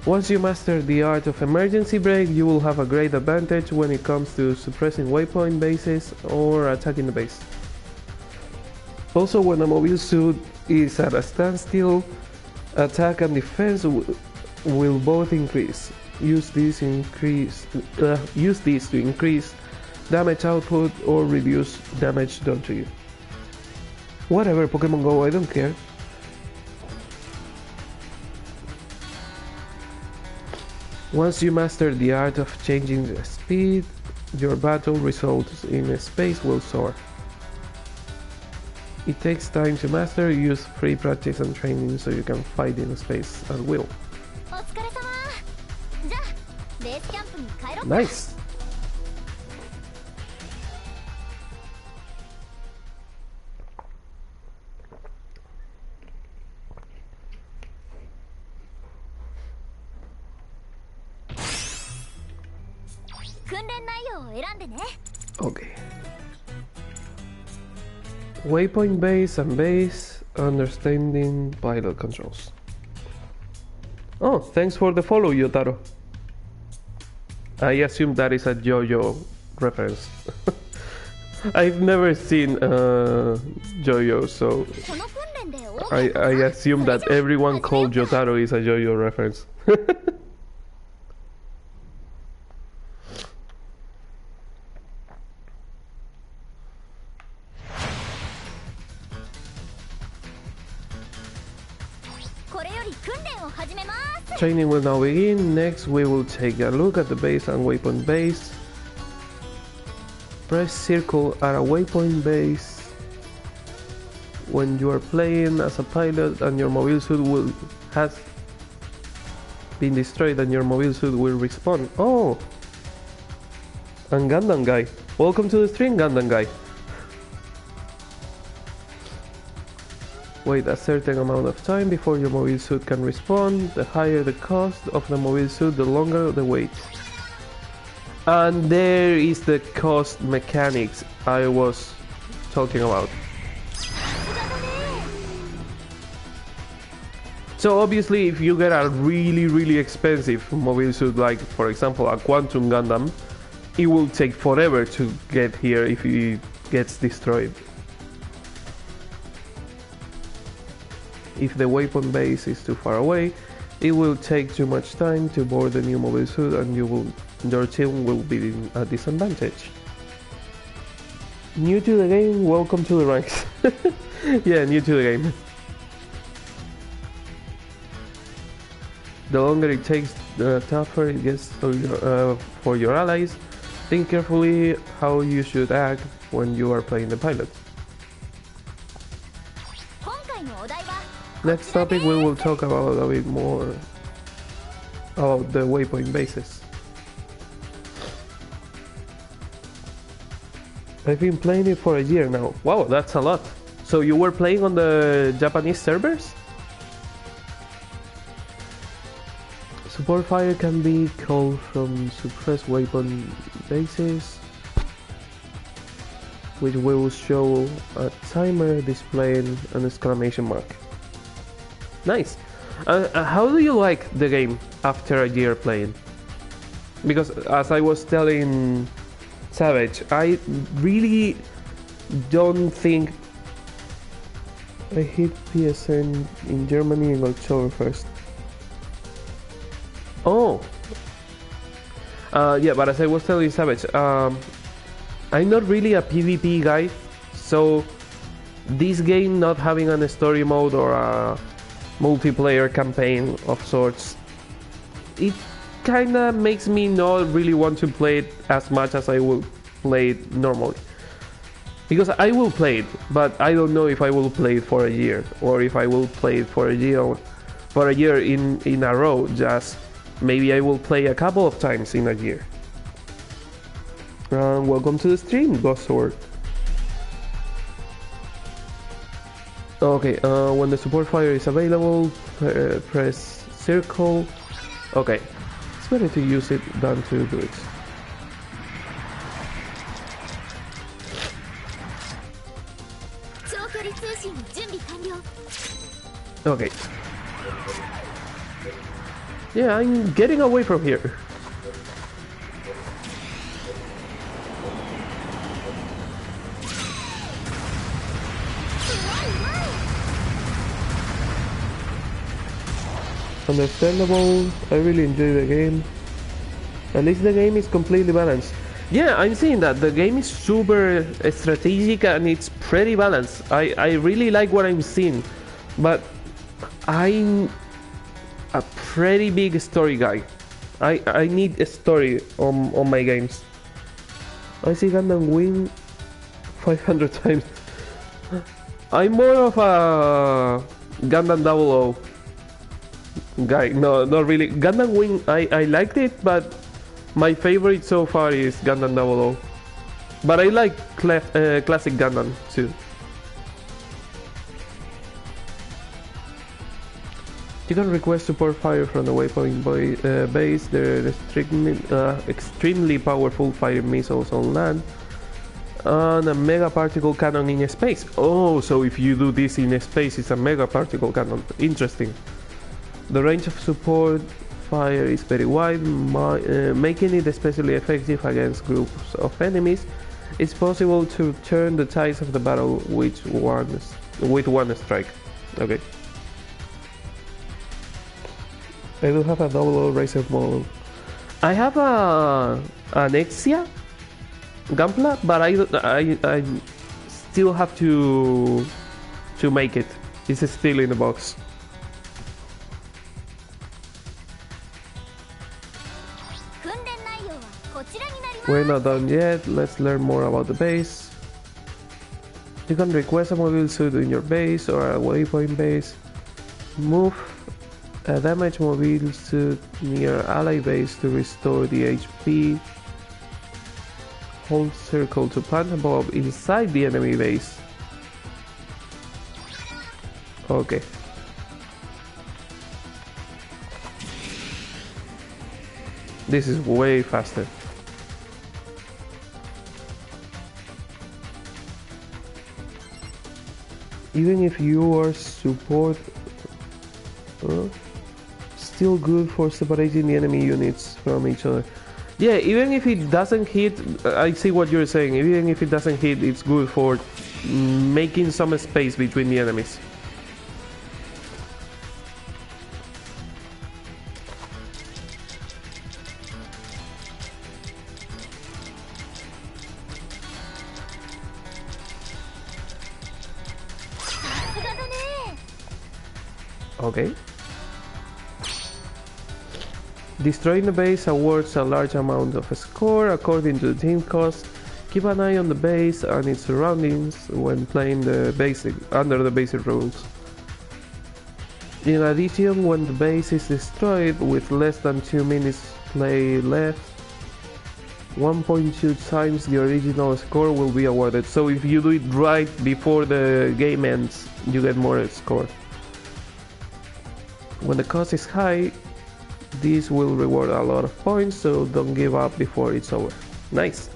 Once you master the art of emergency brake, you will have a great advantage when it comes to suppressing waypoint bases or attacking the base. Also, when a mobile suit is at a standstill, attack and defense will both increase. Use this to increase damage output or reduce damage done to you. Whatever, Pokemon Go, I don't care. Once you master the art of changing the speed, your battle results in space will soar. It takes time to master. Use free practice and training so you can fight in space at will. Nice! 訓練内容を選んでね。 Okay. Waypoint base and base, understanding pilot controls. Oh, thanks for the follow, Yotaro. I assume that is a JoJo reference. I've never seen JoJo, so この訓練で I assume that everyone called Yotaro is a JoJo reference. これより訓練を始めます。 Training will now begin. Next, we will take a look at the base and waypoint base. Press circle at a waypoint base when you are playing as a pilot and your mobile suit has been destroyed and your mobile suit will respawn. Oh! And Gundam guy. Welcome to the stream, Gundam guy. Wait a certain amount of time before your mobile suit can respawn. The higher the cost of the mobile suit, the longer the wait. And there is the cost mechanics I was talking about. So obviously if you get a really expensive mobile suit, like for example a Quantum Gundam, it will take forever to get here if it gets destroyed. If the weapon base is too far away, it will take too much time to board the new mobile suit and your team will be in a disadvantage. New to the game, welcome to the ranks. Yeah, new to the game. The longer it takes, the tougher it gets for your allies. Think carefully how you should act when you are playing the pilot. Next topic, we will talk about a bit more about the waypoint bases. I've been playing it for a year now. Wow, that's a lot. So you were playing on the Japanese servers? Support fire can be called from suppressed weapon bases, which will show a timer displaying an exclamation mark. Nice. How do you like the game after a year playing? Because as I was telling Savage, I really don't think I hit PSN in Germany in October 1st. Oh. Yeah, but as I was telling Savage, I'm not really a PvP guy, so this game not having a story mode or a multiplayer campaign of sorts, it kinda makes me not really want to play it as much as I will play it normally. Because I will play it, but I don't know if I will play it for a year, or if I will play it for a year in a row. Just maybe I will play a couple of times in a year. Welcome to the stream, Ghost Sword. Okay, when the support fire is available, press circle. Okay, it's better to use it than to do it. Okay. Yeah, I'm getting away from here. Understandable. I really enjoy the game. At least the game is completely balanced. Yeah, I'm seeing that the game is super strategic and it's pretty balanced. I really like what I'm seeing, but I'm a pretty big story guy. I need a story on my games. I see Gundam win 500 times. I'm more of a Gundam 00 guy. No, not really. Gundam Wing, I liked it, but my favorite so far is Gundam 00. But I like classic Gundam too. You can request support fire from the waypoint base. There are extremely powerful fighting missiles on land and a mega particle cannon in space. Oh, so if you do this in space, it's a mega particle cannon. Interesting. The range of support fire is very wide, making it especially effective against groups of enemies. It's possible to turn the tides of the battle with one strike. Okay. I do have a double racer model. I have an Exia Gunpla, but I still have to make it. It's still in the box. We're not done yet. Let's learn more about the base. You can request a mobile suit in your base or a waypoint base. Move a damaged mobile suit near ally base to restore the HP. Hold circle to plant a bomb inside the enemy base. Okay. This is way faster. Even if you are support, still good for separating the enemy units from each other. Yeah, even if it doesn't hit, I see what you're saying. Even if it doesn't hit, it's good for making some space between the enemies. Okay. Destroying the base awards a large amount of score according to the team cost. Keep an eye on the base and its surroundings when playing the under the basic rules. In addition, when the base is destroyed with less than 2 minutes play left, 1.2 times the original score will be awarded. So if you do it right before the game ends, you get more score. When the cost is high, this will reward a lot of points, so don't give up before it's over. Nice.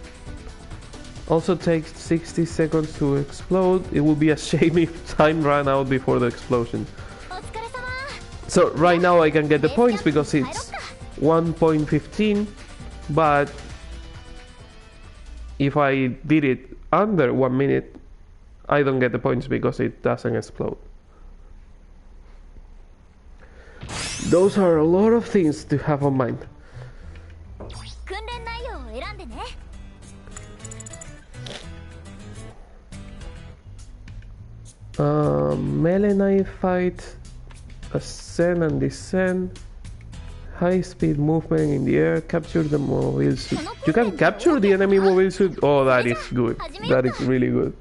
Also takes 60 seconds to explode. It would be a shame if time ran out before the explosion. So right now I can get the points because it's 1.15, but if I did it under 1 minute, I don't get the points because it doesn't explode. Those are a lot of things to have on mind. Melee knife fight, ascend and descend, high speed movement in the air, capture the mobile suit. You can capture the enemy mobile suit? Oh, that is good. That is really good.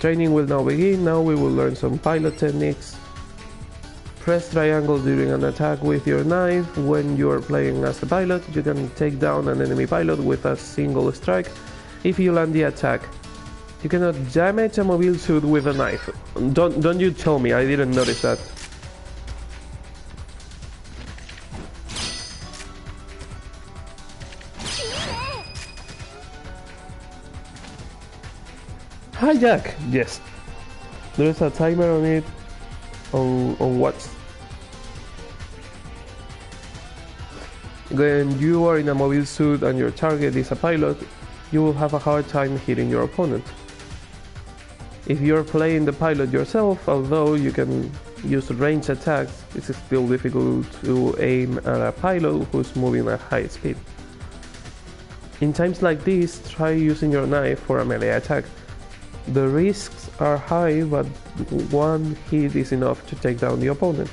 Training will now begin. Now we will learn some pilot techniques. Press triangle during an attack with your knife. When you are playing as the pilot, you can take down an enemy pilot with a single strike if you land the attack. You cannot damage a mobile suit with a knife. Don't you tell me, I didn't notice that. Hijack! Yes. There's a timer on it. On what? When you are in a mobile suit and your target is a pilot, you will have a hard time hitting your opponent. If you're playing the pilot yourself, although you can use range attacks, it's still difficult to aim at a pilot who's moving at high speed. In times like this, try using your knife for a melee attack. The risks are high, but one hit is enough to take down the opponent.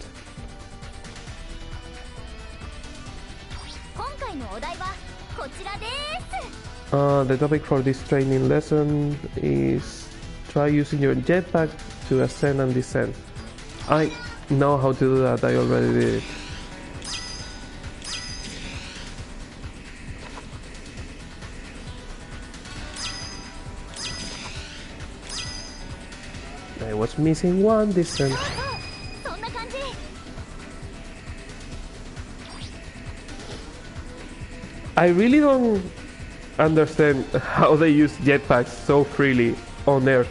The topic for this training lesson is try using your jetpack to ascend and descend. I know how to do that, I already did it. I was missing one this time. そんな感じ。 I really don't understand how they use jetpacks so freely on Earth.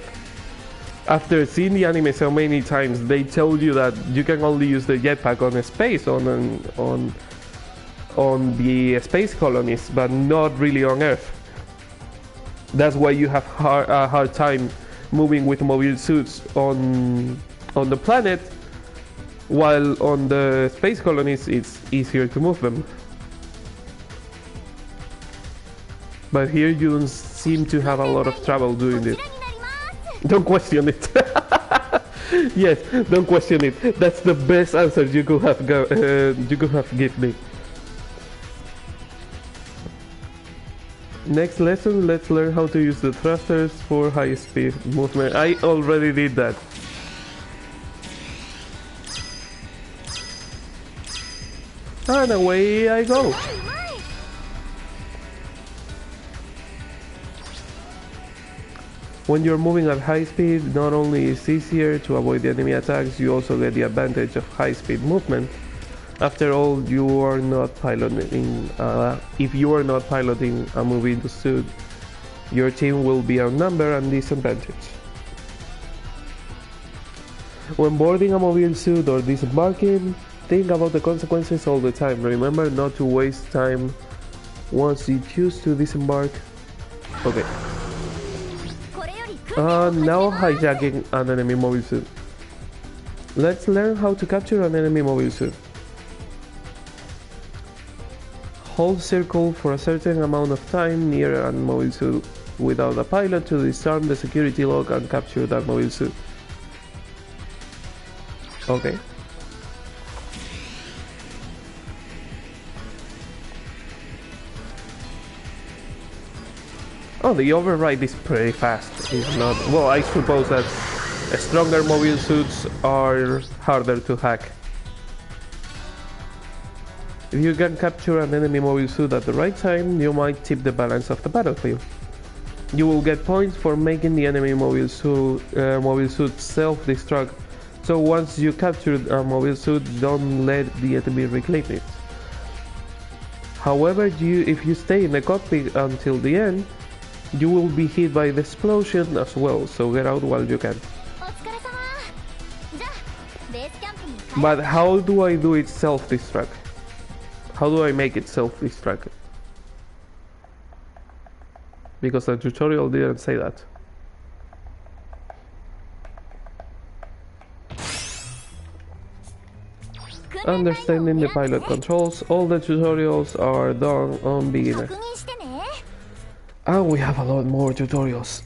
After seeing the anime so many times, they told you that you can only use the jetpack on space, on the space colonies, but not really on Earth. That's why you have a hard time moving with mobile suits on the planet, while on the space colonies it's easier to move them. But here you don't seem to have a lot of trouble doing it. Don't question it. Yes, don't question it. That's the best answer you could have given me. Next lesson, let's learn how to use the thrusters for high speed movement. I already did that. And away I go. When you're moving at high speed, not only is it easier to avoid the enemy attacks, you also get the advantage of high speed movement. After all, you are not piloting. If you are not piloting a moving suit, your team will be outnumbered and disadvantaged. When boarding a mobile suit or disembarking, think about the consequences all the time. Remember not to waste time once you choose to disembark. Okay. Now hijacking an enemy mobile suit. Let's learn how to capture an enemy mobile suit. Hold circle for a certain amount of time near a mobile suit without a pilot to disarm the security lock and capture that mobile suit. Okay. Oh, the override is pretty fast. It's not... Well, I suppose that stronger mobile suits are harder to hack. If you can capture an enemy mobile suit at the right time, you might tip the balance of the battlefield. You will get points for making the enemy mobile suit self-destruct. So once you capture a mobile suit, don't let the enemy reclaim it. However, if you stay in the cockpit until the end, you will be hit by the explosion as well, so get out while you can. But how do I do it self-destruct? How do I make it self-destruct? Because the tutorial didn't say that. Understanding the pilot controls, all the tutorials are done on beginner. And we have a lot more tutorials.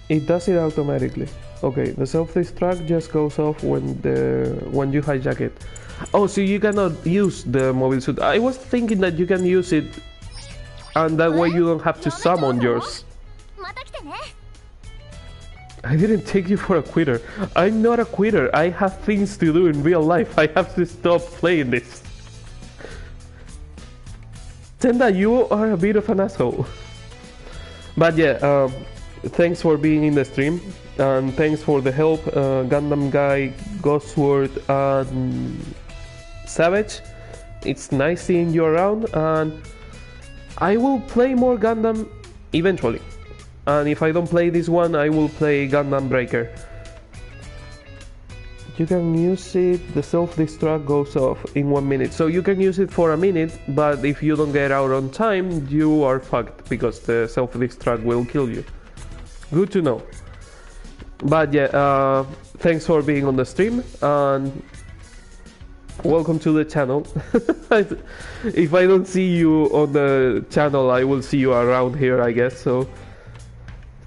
It does it automatically. Okay, the self-destruct just goes off when you hijack it. Oh, so you cannot use the mobile suit. I was thinking that you can use it and that way you don't have to summon yours. I didn't take you for a quitter. I'm not a quitter. I have things to do in real life. I have to stop playing this. Tenda, you are a bit of an asshole. But yeah, thanks for being in the stream. And thanks for the help, Gundam Guy, Ghostword, and Savage. It's nice seeing you around, and I will play more Gundam eventually. And if I don't play this one, I will play Gundam Breaker. You can use it, the self-destruct goes off in 1 minute. So you can use it for a minute, but if you don't get out on time, you are fucked, because the self-destruct will kill you. Good to know. But yeah, thanks for being on the stream, and welcome to the channel. If I don't see you on the channel, I will see you around here, I guess. So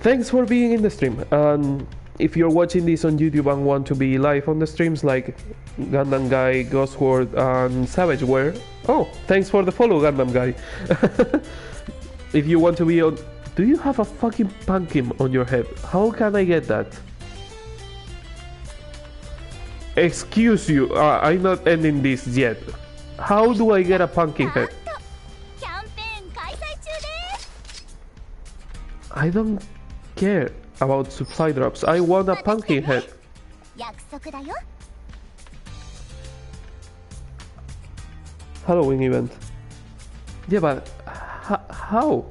thanks for being in the stream. And if you're watching this on YouTube and want to be live on the streams like Gundam Guy, Ghostword, and Savage were, oh, thanks for the follow, Gundam Guy. If you want to be on... Do you have a fucking pumpkin on your head? How can I get that? Excuse you, I'm not ending this yet. How do I get a pumpkin head? I don't care about supply drops. I want a pumpkin head. 約束だよ。 Halloween event. Yeah, but how?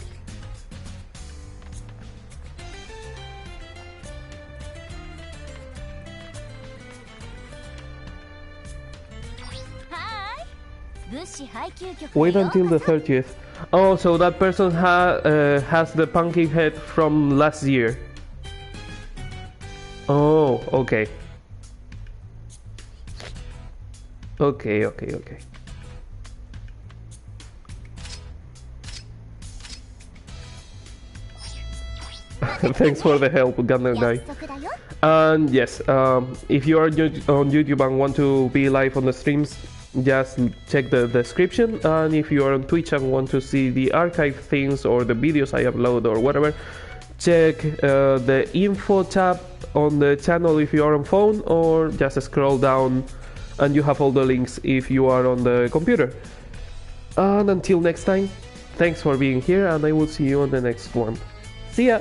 物資配給局へ Wait ようこそ until the 30th. Oh, so that person has the pumpkin head from last year. Oh, okay. Okay. Thanks for the help, Gundam guy. 約束だよ。 And yes, if you are on YouTube and want to be live on the streams, just check the description. And if you are on Twitch and want to see the archive things or the videos I upload or whatever, check the info tab on the channel if you are on phone, or just scroll down and you have all the links if you are on the computer. And until next time, thanks for being here, and I will see you on the next one. See ya!